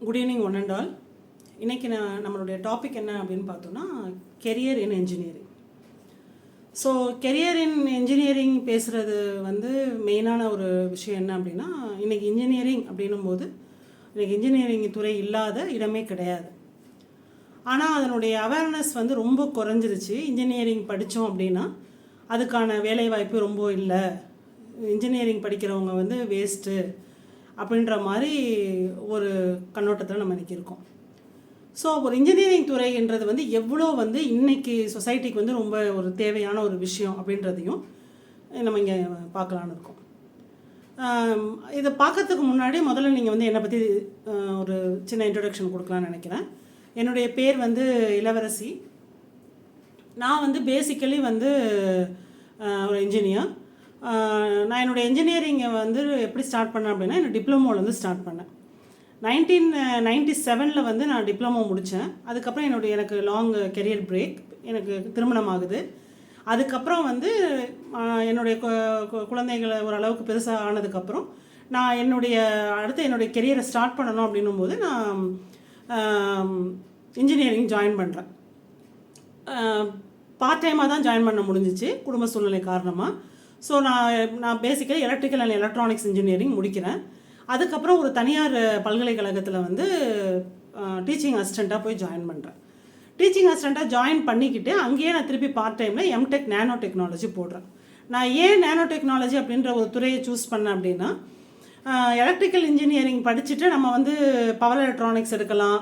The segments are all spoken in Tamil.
Good evening one and all. இன்றைக்கி நம்மளுடைய டாபிக் என்ன அப்படின்னு பார்த்தோன்னா கெரியர் இன் என்ஜினியரிங். ஸோ கெரியர் இன் என்ஜினியரிங் பேசுகிறது மெயினான ஒரு விஷயம் என்ன அப்படின்னா, இன்றைக்கி இன்ஜினியரிங் அப்படின்னும் போது இன்றைக்கி இன்ஜினியரிங் துறை இல்லாத இடமே கிடையாது. ஆனால் அதனுடைய அவேர்னஸ் ரொம்ப குறைஞ்சிருச்சு. இன்ஜினியரிங் படித்தோம் அப்படின்னா அதுக்கான வேலைவாய்ப்பு ரொம்ப இல்லை, இன்ஜினியரிங் படிக்கிறவங்க வேஸ்ட்டு அப்படின்ற மாதிரி ஒரு கண்ணோட்டத்தில் நம்ம இன்றைக்கி இருக்கோம். ஸோ ஒரு இன்ஜினியரிங் துறைன்றது எவ்வளோ இன்றைக்கி சொசைட்டிக்கு ரொம்ப ஒரு தேவையான ஒரு விஷயம் அப்படின்றதையும் நம்ம இங்கே பார்க்கலான்னு இருக்கோம். இதை பார்க்கறதுக்கு முன்னாடி முதல்ல நீங்கள் என்னை பற்றி ஒரு சின்ன இன்ட்ரொடக்ஷன் கொடுக்கலான்னு நினைக்கிறேன். என்னுடைய பேர் இளவரசி. நான் பேசிக்கலி ஒரு இன்ஜினியர். நான் என்னுடைய இன்ஜினியரிங்கை எப்படி ஸ்டார்ட் பண்ணேன் அப்படின்னா, என்னோடய டிப்ளமோலேருந்து ஸ்டார்ட் பண்ணேன். 1997 நான் டிப்ளமோ முடித்தேன். அதுக்கப்புறம் எனக்கு லாங் கெரியர் பிரேக், எனக்கு திருமணம் ஆகுது. அதுக்கப்புறம் என்னுடைய குழந்தைகளை ஓரளவுக்கு பெருசாக ஆனதுக்கப்புறம் நான் என்னுடைய கெரியரை ஸ்டார்ட் பண்ணணும் அப்படின்னும் போது நான் இன்ஜினியரிங் ஜாயின் பண்ணுறேன். பார்ட் டைமாக தான் ஜாயின் பண்ண முடிஞ்சிச்சு குடும்ப சூழ்நிலை காரணமாக. ஸோ நான் basically electrical and electronics engineering முடிக்கிறேன். அதுக்கப்புறம் ஒரு தனியார் பல்கலைக்கழகத்தில் டீச்சிங் அசிஸ்டண்ட்டாக போய் ஜாயின் பண்ணுறேன். டீச்சிங் அசிஸ்டண்ட்டாக ஜாயின் பண்ணிக்கிட்டு அங்கேயே நான் திருப்பி பார்ட் டைமில் எம்டெக் நேனோ டெக்னாலஜி போடுறேன். நான் ஏன் நேனோ டெக்னாலஜி அப்படின்ற ஒரு துறையை சூஸ் பண்ணேன் அப்படின்னா, எலக்ட்ரிக்கல் இன்ஜினியரிங் படிச்சுட்டு நம்ம பவர் எலக்ட்ரானிக்ஸ் எடுக்கலாம்,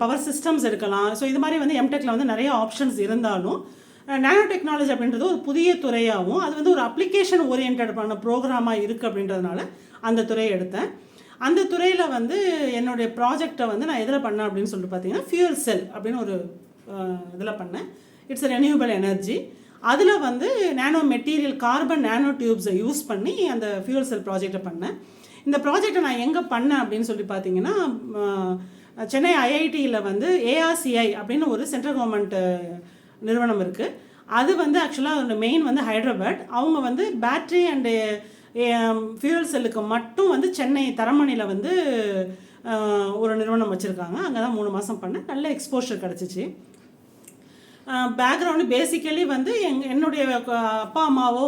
பவர் சிஸ்டம்ஸ் எடுக்கலாம். ஸோ இது மாதிரி எம்டெக்கில் நிறைய ஆப்ஷன்ஸ் இருந்தாலும் நேனோ டெக்னாலஜி அப்படின்றது ஒரு புதிய துறையாகவும் அது ஒரு அப்ளிகேஷன் ஓரியன்டான ப்ரோக்ராமாக இருக்குது அப்படின்றதுனால அந்த துறையை எடுத்தேன். அந்த துறையில் என்னுடைய ப்ராஜெக்டை நான் எதில் பண்ணேன் அப்படின்னு சொல்லிட்டு பார்த்தீங்கன்னா, ஃபியூல் செல் அப்படின்னு ஒரு இதில் பண்ணேன். It's renewable energy. அதில் நேனோ மெட்டீரியல் கார்பன் நேனோ டியூப்ஸை யூஸ் பண்ணி அந்த ஃபியூல் செல் ப்ராஜெக்டை பண்ணேன். இந்த ப்ராஜெக்டை நான் எங்கே பண்ணேன் அப்படின்னு சொல்லி பார்த்தீங்கன்னா, சென்னை ஐஐடியில் ஏஆர்சிஐ அப்படின்னு ஒரு சென்ட்ரல் கவர்மெண்ட் நிறுவனம் இருக்குது. அது ஆக்சுவலாக அதோட மெயின் ஹைதராபாத். அவங்க பேட்ரி அண்டு ஃபியூல் செல்லுக்கு மட்டும் சென்னை தரமணியில் ஒரு நிறுவனம் வச்சுருக்காங்க. அங்கே தான் 3 மாதம் பண்ணேன். நல்ல எக்ஸ்போஷர் கிடச்சிச்சு. பேக்ரவுண்டு பேசிக்கலி என்னுடைய அப்பா அம்மாவோ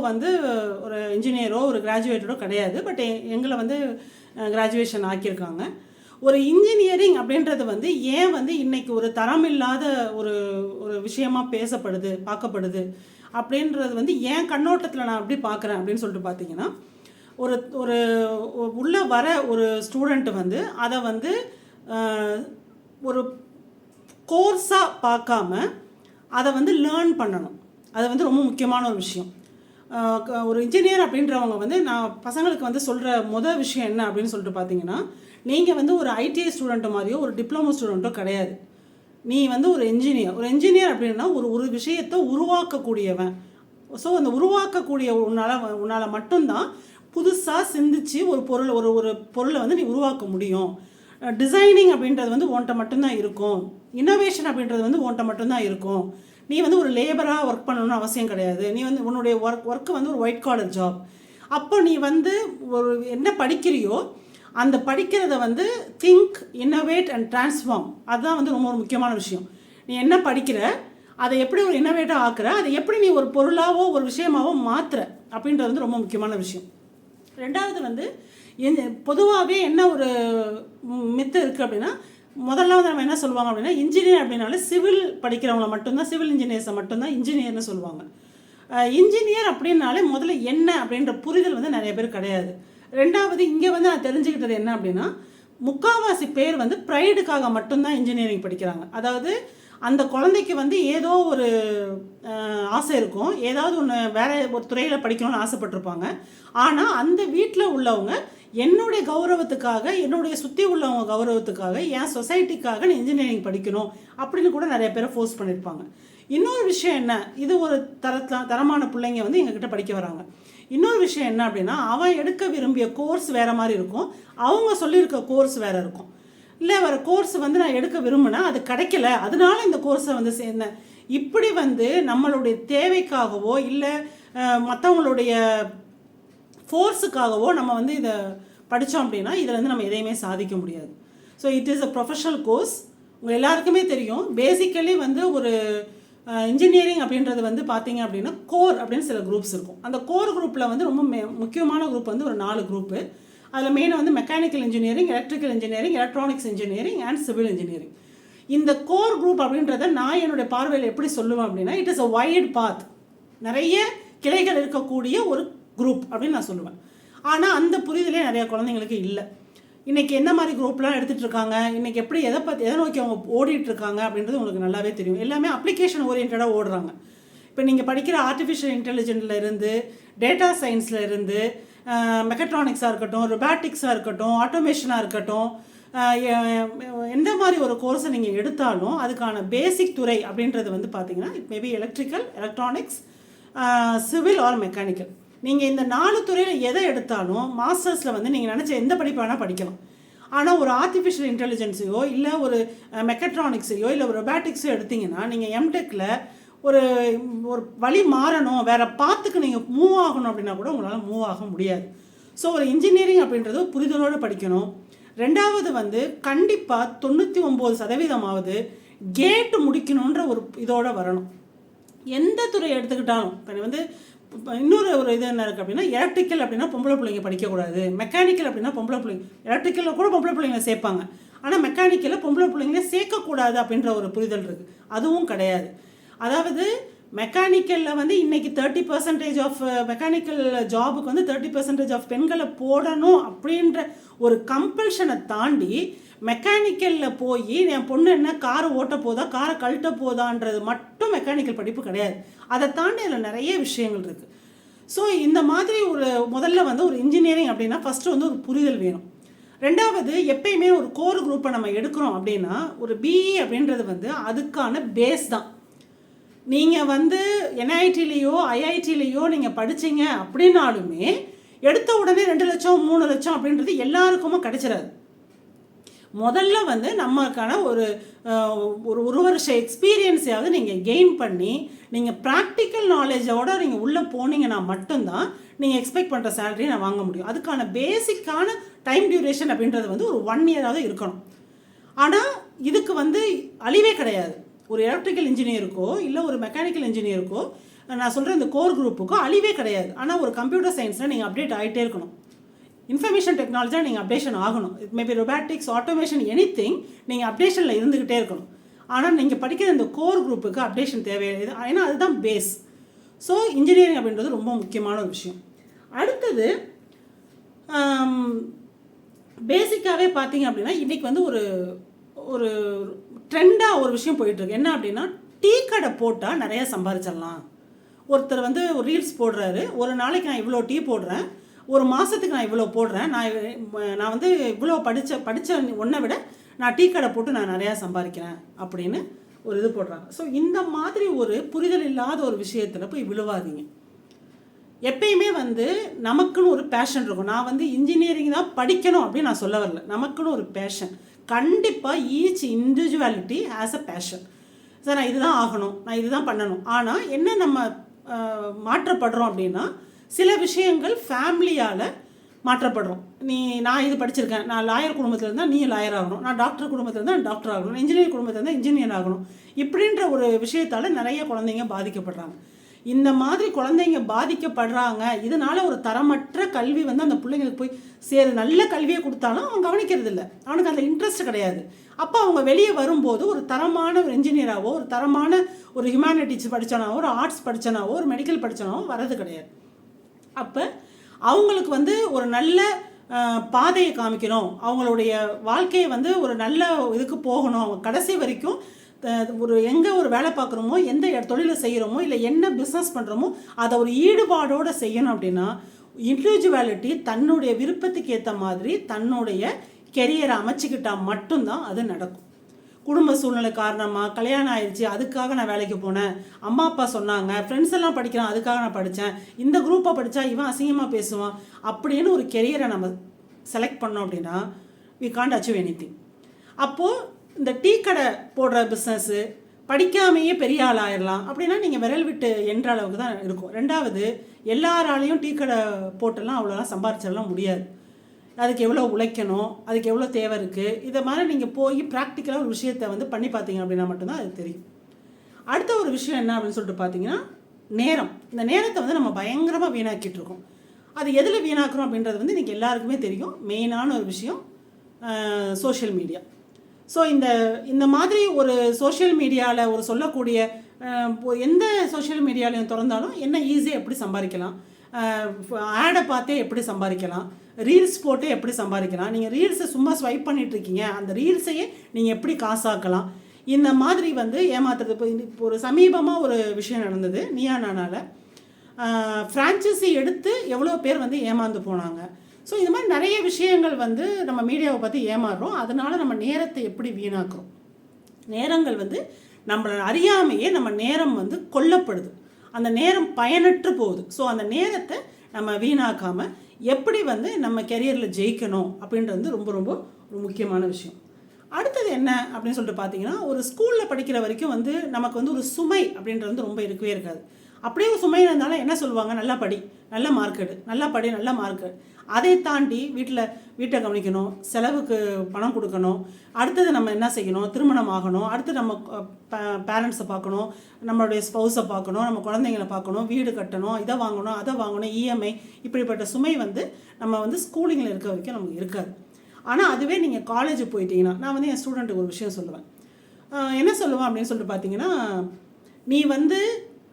ஒரு இன்ஜினியரோ ஒரு கிராஜுவேட்டடோ கிடையாது. பட் எங்களை கிராஜுவேஷன் ஆக்கியிருக்காங்க. ஒரு இன்ஜினியரிங் அப்படின்றது ஏன் இன்றைக்கி ஒரு தரமில்லாத ஒரு ஒரு விஷயமாக பேசப்படுது, பார்க்கப்படுது அப்படின்றது ஏன் கண்ணோட்டத்தில் நான் அப்படி பார்க்குறேன் அப்படின்னு சொல்லிட்டு பார்த்தீங்கன்னா, ஒரு ஒரு உள்ளே வர ஒரு ஸ்டூடெண்ட்டு அதை ஒரு கோர்ஸாக பார்க்காம அதை லேர்ன் பண்ணணும். அது ரொம்ப முக்கியமான ஒரு விஷயம். ஒரு இன்ஜினியர் அப்படின்றவங்க நான் பசங்களுக்கு சொல்கிற விஷயம் என்ன அப்படின்னு சொல்லிட்டு பார்த்தீங்கன்னா, நீங்கள் ஒரு ஐடிஐ ஸ்டூடெண்ட்டு மாதிரியோ ஒரு டிப்ளமோ ஸ்டூடெண்ட்டோ கிடையாது. நீ ஒரு இன்ஜினியர் அப்படின்னா ஒரு விஷயத்தை உருவாக்கக்கூடியவன். ஸோ அந்த உருவாக்கக்கூடிய உன்னால் மட்டும்தான் புதுசாக சிந்திச்சு ஒரு பொருளை நீ உருவாக்க முடியும். டிசைனிங் அப்படின்றது உன்கிட்ட மட்டும்தான் இருக்கும். இன்னோவேஷன் அப்படின்றது உன்கிட்ட மட்டும்தான் இருக்கும். நீ ஒரு லேபராக ஒர்க் பண்ணணும்னு அவசியம் கிடையாது. நீ உன்னுடைய ஒர்க்கு ஒரு ஒயிட் காலர் ஜாப். அப்போ நீ ஒரு என்ன படிக்கிறியோ அந்த படிக்கிறத திங்க், இன்னோவேட் அண்ட் டிரான்ஸ்ஃபார்ம். அதுதான் ரொம்ப ஒரு முக்கியமான விஷயம். நீ என்ன படிக்கிற, அதை எப்படி ஒரு இன்னோவேட்டாக ஆக்குற, அதை எப்படி நீ ஒரு பொருளாவோ ஒரு விஷயமாவோ மாற்றுற அப்படின்றது ரொம்ப முக்கியமான விஷயம். ரெண்டாவது பொதுவாகவே என்ன ஒரு மித்து இருக்குது அப்படின்னா, முதல்ல நம்ம என்ன சொல்லுவாங்க அப்படின்னா, இன்ஜினியர் அப்படின்னாலே சிவில் படிக்கிறவங்கள மட்டும்தான், சிவில் இன்ஜினியர்ஸை மட்டும்தான் இன்ஜினியர்னு சொல்லுவாங்க. இன்ஜினியர் அப்படின்னாலே முதல்ல என்ன அப்படின்ற புரிதல் நிறைய பேர் கிடையாது. ரெண்டாவது இங்கே நான் தெரிஞ்சுக்கிட்டது என்ன அப்படின்னா, முக்கால்வாசி பேர் ப்ரைடுக்காக மட்டும்தான் இன்ஜினியரிங் படிக்கிறாங்க. அதாவது அந்த குழந்தைக்கு ஏதோ ஒரு ஆசை இருக்கும், ஏதாவது ஒன்று வேறு ஒரு துறையில் படிக்கணும்னு ஆசைப்பட்டிருப்பாங்க. ஆனால் அந்த வீட்டில் உள்ளவங்க என்னுடைய கௌரவத்துக்காக, என்னுடைய சுற்றி உள்ளவங்க கௌரவத்துக்காக, என் சொசைட்டிக்காக நான் இன்ஜினியரிங் படிக்கணும் அப்படின்னு கூட நிறைய பேரை ஃபோர்ஸ் பண்ணியிருப்பாங்க. இன்னொரு விஷயம் என்ன, இது ஒரு தரமான பிள்ளைங்க எங்ககிட்ட படிக்க வராங்க. இன்னொரு விஷயம் என்ன அப்படின்னா, அவன் எடுக்க விரும்பிய கோர்ஸ் வேறு மாதிரி இருக்கும், அவங்க சொல்லியிருக்க கோர்ஸ் வேறு இருக்கும். இல்லை வேறு கோர்ஸ் நான் எடுக்க விரும்பினேன், அது கிடைக்கல, அதனால இந்த கோர்ஸை சேர்ந்தேன். இப்படி நம்மளுடைய தேவைக்காகவோ இல்லை மற்றவங்களுடைய ஃபோர்ஸுக்காகவோ நம்ம இதை படித்தோம் அப்படின்னா இதில் நம்ம எதையுமே சாதிக்க முடியாது. So it is a professional course. உங்கள் எல்லாருக்குமே தெரியும், பேசிக்கலி வந்து ஒரு இன்ஜினியரிங் அப்படின்றது வந்து பார்த்தீங்க அப்படின்னா கோர் அப்படின்னு சில குரூப்ஸ் இருக்கும். அந்த கோர் குரூப்பில் வந்து ரொம்ப முக்கியமான குரூப் வந்து ஒரு 4 குரூப்பு. அதில் மெயினாக வந்து mechanical engineering, electrical engineering, electronics engineering and civil engineering. இந்த கோர் குரூப் அப்படின்றத நான் என்னுடைய பார்வையில் எப்படி சொல்லுவேன் அப்படின்னா, இட் இஸ் அ வைட் பாத், நிறைய கிளைகள் இருக்கக்கூடிய ஒரு குரூப் அப்படின்னு நான் சொல்லுவேன். ஆனால் அந்த புரிதலே நிறைய குழந்தைங்களுக்கு இல்லை. இன்றைக்கி என்ன மாதிரி குரூப்லாம் எடுத்துகிட்டு இருக்காங்க, இன்றைக்கி எப்படி எதை நோக்கி அவங்க ஓடிட்டு இருக்காங்க அப்படின்றது உங்களுக்கு நல்லாவே தெரியும். எல்லாமே அப்ளிகேஷன் ஓரியன்டாக ஓடுறாங்க. இப்போ நீங்கள் படிக்கிற ஆர்டிஃபிஷியல் இன்டெலிஜென்ஸில் இருந்து, டேட்டா சயின்ஸில் இருந்து, மெக்கட்ரானிக்ஸாக இருக்கட்டும், ரொபாட்டிக்ஸாக இருக்கட்டும், ஆட்டோமேஷனாக இருக்கட்டும், எந்த மாதிரி ஒரு கோர்ஸை நீங்கள் எடுத்தாலும் அதுக்கான பேசிக் துறை அப்படின்றது வந்து பார்த்தீங்கன்னா it maybe electrical, electronics, civil R mechanical. நீங்கள் இந்த 4 துறையில் எதை எடுத்தாலும் மாஸ்டர்ஸில் வந்து நீங்கள் நினச்ச எந்த படிப்பு வேணால் படிக்கலாம். ஆனால் ஒரு ஆர்டிஃபிஷியல் இன்டெலிஜென்ஸையோ இல்லை ஒரு மெக்கட்ரானிக்ஸையோ இல்லை ஒரு ரொபாட்டிக்ஸோ எடுத்திங்கன்னா நீங்கள் எம்டெக்கில் ஒரு வழி மாறணும், வேறு பாத்துக்கு நீங்கள் மூவ் ஆகணும் அப்படின்னா கூட உங்களால் மூவ் ஆக முடியாது. ஸோ ஒரு இன்ஜினியரிங் அப்படின்றது புரிதலோடு படிக்கணும். ரெண்டாவது வந்து கண்டிப்பாக 99% கேட்டு முடிக்கணுன்ற ஒரு இதோடு வரணும். எந்த துறை எடுத்துக்கிட்டாலும் இப்போ வந்து இன்னொரு இது என்ன இருக்குது அப்படின்னா, எலக்ட்ரிக்கல் அப்படின்னா பொம்பளை பிள்ளைங்க படிக்கக்கூடாது, மெக்கானிக்கல் அப்படின்னா பொம்பளை பிள்ளைங்க, எலக்ட்ரிக்கலில் கூட பொம்பளை பிள்ளைங்களை சேர்ப்பாங்க, ஆனால் மெக்கானிக்கலில் பொம்பளை பிள்ளைங்களே சேர்க்கக்கூடாது அப்படின்ற ஒரு புரிதல் இருக்குது. அதுவும் கிடையாது. அதாவது மெக்கானிக்கலில் வந்து இன்றைக்கி 30% ஆஃப் மெக்கானிக்கல் ஜாபுக்கு வந்து 30% ஆஃப் பெண்களை போடணும் அப்படின்ற ஒரு கம்பல்ஷனை தாண்டி மெக்கானிக்கலில் போய் என் பொண்ணு என்ன காரை ஓட்ட போதா, காரை கழட்ட போதான்றது மட்டும் மெக்கானிக்கல் படிப்பு கிடையாது. அதை தாண்டி அதில் நிறைய விஷயங்கள் இருக்குது. ஸோ இந்த மாதிரி ஒரு முதல்ல வந்து ஒரு இன்ஜினியரிங் அப்படின்னா ஃபஸ்ட்டு வந்து ஒரு புரிதல் வேணும். ரெண்டாவது, எப்பயுமே ஒரு கோர் குரூப்பை நம்ம எடுக்கிறோம் அப்படின்னா ஒரு பிஇ அப்படின்றது வந்து அதுக்கான பேஸ் தான். நீங்கள் வந்து என்ஐடிலேயோ ஐஐடிலேயோ நீங்கள் படித்தீங்க அப்படின்னாலுமே எடுத்த உடனே 2 லட்சம் 3 லட்சம் அப்படின்றது எல்லாருக்குமே கிடைச்சிடாது. முதல்ல வந்து நமக்கான ஒரு வருஷ எக்ஸ்பீரியன்ஸையாவது நீங்கள் கெயின் பண்ணி நீங்கள் ப்ராக்டிக்கல் நாலேஜோடு நீங்கள் உள்ளே போனீங்கன்னா மட்டும்தான் நீங்கள் எக்ஸ்பெக்ட் பண்ணுற சேலரியை நான் வாங்க முடியும். அதுக்கான பேசிக்கான டைம் டியூரேஷன் அப்படின்றது வந்து ஒரு 1 இயராவது இருக்கணும். ஆனால் இதுக்கு வந்து அழிவே கிடையாது. ஒரு எலக்ட்ரிக்கல் இன்ஜினியருக்கோ இல்லை ஒரு மெக்கானிக்கல் இன்ஜினியருக்கோ நான் சொல்கிற இந்த கோர் குரூப்புக்கோ அழிவே கிடையாது. ஆனால் ஒரு கம்ப்யூட்டர் சயின்ஸில் நீங்கள் அப்டேட் ஆகிட்டே இருக்கணும். இன்ஃபர்மேஷன் டெக்னாலஜியாக நீங்கள் அப்டேஷன் ஆகணும். It maybe robotics, automation, anything நீங்கள் அப்டேஷனில் இருந்துக்கிட்டே இருக்கணும். ஆனால் நீங்கள் படிக்கிற இந்த கோர் குரூப்புக்கு அப்டேஷன் தேவையில்லை, ஏன்னா அதுதான் பேஸ். ஸோ இன்ஜினியரிங் அப்படின்றது ரொம்ப முக்கியமான ஒரு விஷயம். அடுத்தது பேசிக்காகவே பார்த்தீங்க அப்படின்னா இன்றைக்கி வந்து ஒரு ட்ரெண்டாக ஒரு விஷயம் போயிட்டுருக்கு. என்ன அப்படின்னா, டீ கடை போட்டால் நிறையா சம்பாதிச்சிடலாம். ஒருத்தர் வந்து ஒரு ரீல்ஸ் போடுறாரு, ஒரு நாளைக்கு நான் இவ்வளோ டீ போடுறேன், ஒரு மாதத்துக்கு நான் இவ்வளோ போடுறேன், நான் வந்து இவ்வளோ படித்த ஒன்றை விட நான் டீ கடை போட்டு நான் நிறையா சம்பாதிக்கிறேன் அப்படின்னு ஒரு இது போடுறாங்க. ஸோ இந்த மாதிரி ஒரு புரிதல் இல்லாத ஒரு விஷயத்தில் போய் விழுவாதீங்க. எப்பயுமே வந்து நமக்குன்னு ஒரு பேஷன் இருக்கும். நான் வந்து இன்ஜினியரிங் தான் படிக்கணும் அப்படின்னு நான் சொல்ல வரல. நமக்குன்னு ஒரு பேஷன் கண்டிப்பாக each individuality has a fashion. Sir நான் இதுதான் ஆகணும், நான் இதுதான் பண்ணணும். ஆனால் என்ன நம்ம மாற்றப்படுறோம் அப்படின்னா, சில விஷயங்கள் ஃபேமிலியால் மாற்றப்படுறோம். நான் இது படிச்சிருக்கேன், நான் லாயர் குடும்பத்தில் இருந்தால் நீ லாயர் ஆகணும், நான் டாக்டர் குடும்பத்தில் இருந்தால் டாக்டர் ஆகணும், இன்ஜினியர் குடும்பத்தில் இருந்தால் இன்ஜினியர் ஆகணும், இப்படின்ற ஒரு விஷயத்தால் நிறைய குழந்தைங்க பாதிக்கப்படுறாங்க. இந்த மாதிரி குழந்தைங்க பாதிக்கப்படுறாங்க. இதனால் ஒரு தரமற்ற கல்வி வந்து அந்த பிள்ளைங்களுக்கு போய் நல்ல கல்வியை கொடுத்தாலும் அவன் கவனிக்கிறது இல்லை, அவனுக்கு அந்த இன்ட்ரெஸ்ட் கிடையாது. அப்போ அவங்க வெளியே வரும்போது ஒரு தரமான ஒரு இன்ஜினியராகவோ, ஒரு தரமான ஒரு ஹியூமானிட்டிஸ் படித்தனாவோ, ஒரு ஆர்ட்ஸ் படித்தனாவோ, ஒரு மெடிக்கல் படித்தனாவோ வர்றது கிடையாது. அப்போ அவங்களுக்கு வந்து ஒரு நல்ல பாதையை காமிக்கணும், அவங்களுடைய வாழ்க்கையை வந்து ஒரு நல்ல இதுக்கு போகணும், அவங்க கடைசி வரைக்கும் எங்கே ஒரு வேலை பார்க்குறோமோ, எந்த தொழிலை செய்கிறோமோ, இல்லை என்ன பிஸ்னஸ் பண்ணுறோமோ அதை ஒரு ஈடுபாடோடு செய்யணும். அப்படின்னா இண்டிவிஜுவாலிட்டி தன்னுடைய விருப்பத்துக்கு ஏற்ற மாதிரி தன்னுடைய கெரியரை அமைச்சிக்கிட்டால் மட்டும்தான் அது நடக்கும். குடும்ப சூழ்நிலை காரணமாக கல்யாணம் ஆயிடுச்சு, அதுக்காக நான் வேலைக்கு போனேன், அம்மா அப்பா சொன்னாங்க, ஃப்ரெண்ட்ஸ் எல்லாம் படிக்கிறான் அதுக்காக நான் படித்தேன், இந்த குரூப்பை படித்தா இவன் அசிங்கமாக பேசுவான் அப்படின்னு ஒரு கெரியரை நம்ம செலக்ட் பண்ணோம் அப்படின்னா வி காண்ட் அச்சீவ் எனிதிங். அப்போது இந்த டீ கடை போடுற பிஸ்னஸ்ஸு படிக்காமையே பெரிய ஆள் ஆயிடலாம் அப்படின்னா நீங்கள் விரல் விட்டு என்ற அளவுக்கு தான் இருக்கும். ரெண்டாவது, எல்லாராலையும் டீ கடை போட்டெல்லாம் அவ்வளோலாம் சம்பாரிச்சிடலாம் முடியாது. அதுக்கு எவ்வளோ உழைக்கணும், அதுக்கு எவ்வளோ தேவை இருக்குது, இதை மாதிரி நீங்கள் போய் ப்ராக்டிக்கலாக ஒரு விஷயத்தை வந்து பண்ணி பார்த்தீங்க அப்படின்னா மட்டும்தான் அது தெரியும். அடுத்த ஒரு விஷயம் என்ன அப்படின்னு சொல்லிட்டு பார்த்தீங்கன்னா நேரம். இந்த நேரத்தை வந்து நம்ம பயங்கரமாக வீணாக்கிட்டு இருக்கோம். அது எதில் வீணாக்குறோம் அப்படின்றது வந்து இன்றைக்கி எல்லாருக்குமே தெரியும். மெயினான ஒரு விஷயம் சோஷியல் மீடியா. ஸோ இந்த மாதிரி ஒரு சோஷியல் மீடியாவில் ஒரு சொல்லக்கூடிய எந்த சோஷியல் மீடியாலையும் திறந்தாலும் என்ன ஈஸியாக எப்படி சம்பாதிக்கலாம், ஆடை பார்த்தே எப்படி சம்பாதிக்கலாம், ரீல்ஸ் போட்டு எப்படி சம்பாதிக்கலாம், நீங்கள் ரீல்ஸை சும்மா ஸ்வைப் பண்ணிகிட்ருக்கீங்க, அந்த ரீல்ஸையே நீங்கள் எப்படி காசாக்கலாம், இந்த மாதிரி வந்து ஏமாத்துறது. இப்போ ஒரு சமீபமாக ஒரு விஷயம் நடந்தது நீயா நானால. ஃப்ரான்ச்சைசி எடுத்து எவ்வளோ பேர் வந்து ஏமாந்து போனாங்க. ஸோ இது மாதிரி நிறைய விஷயங்கள் வந்து நம்ம மீடியாவை பற்றி ஏமாறுறோம். அதனால் நம்ம நேரத்தை எப்படி வீணாக்குறோம். நேரங்கள் வந்து நம்மளை அறியாமையே நம்ம நேரம் வந்து கொல்லப்படுது, அந்த நேரம் பயனற்று போகுது. ஸோ அந்த நேரத்தை நம்ம வீணாக்காமல் எப்படி வந்து நம்ம கெரியரில் ஜெயிக்கணும் அப்படின்றது வந்து ரொம்ப ரொம்ப ஒரு முக்கியமான விஷயம். அடுத்தது என்ன அப்படின்னு சொல்லிட்டு பார்த்தீங்கன்னா, ஒரு ஸ்கூலில் படிக்கிற வரைக்கும் வந்து நமக்கு வந்து ஒரு சுமை அப்படின்றது வந்து ரொம்ப இருக்கவே இருக்காது. அப்படியே ஒரு சுமை இருந்தாலும் என்ன சொல்லுவாங்க, நல்லா படி, நல்ல மார்க் எடு, நல்லா படி, நல்ல மார்க் எடு. அதை தாண்டி வீட்டை கவனிக்கணும், செலவுக்கு பணம் கொடுக்கணும், அடுத்தது நம்ம என்ன செய்யணும், திருமணம் ஆகணும், அடுத்து நம்ம பேரண்ட்ஸை பார்க்கணும், நம்மளுடைய ஸ்பௌஸை பார்க்கணும், நம்ம குழந்தைங்களை பார்க்கணும், வீடு கட்டணும், இதை வாங்கணும், அதை வாங்கணும், இஎம்ஐ, இப்படிப்பட்ட சுமை வந்து நம்ம வந்து ஸ்கூலிங்கில் இருக்க வரைக்கும் நமக்கு இருக்காது. ஆனால் அதுவே நீங்கள் காலேஜ் போயிட்டீங்கன்னா, நான் வந்து என் ஸ்டூடெண்ட்டுக்கு ஒரு விஷயம் சொல்லுவேன். என்ன சொல்லுவேன் அப்படின்னு சொல்லிட்டு பார்த்தீங்கன்னா, நீ வந்து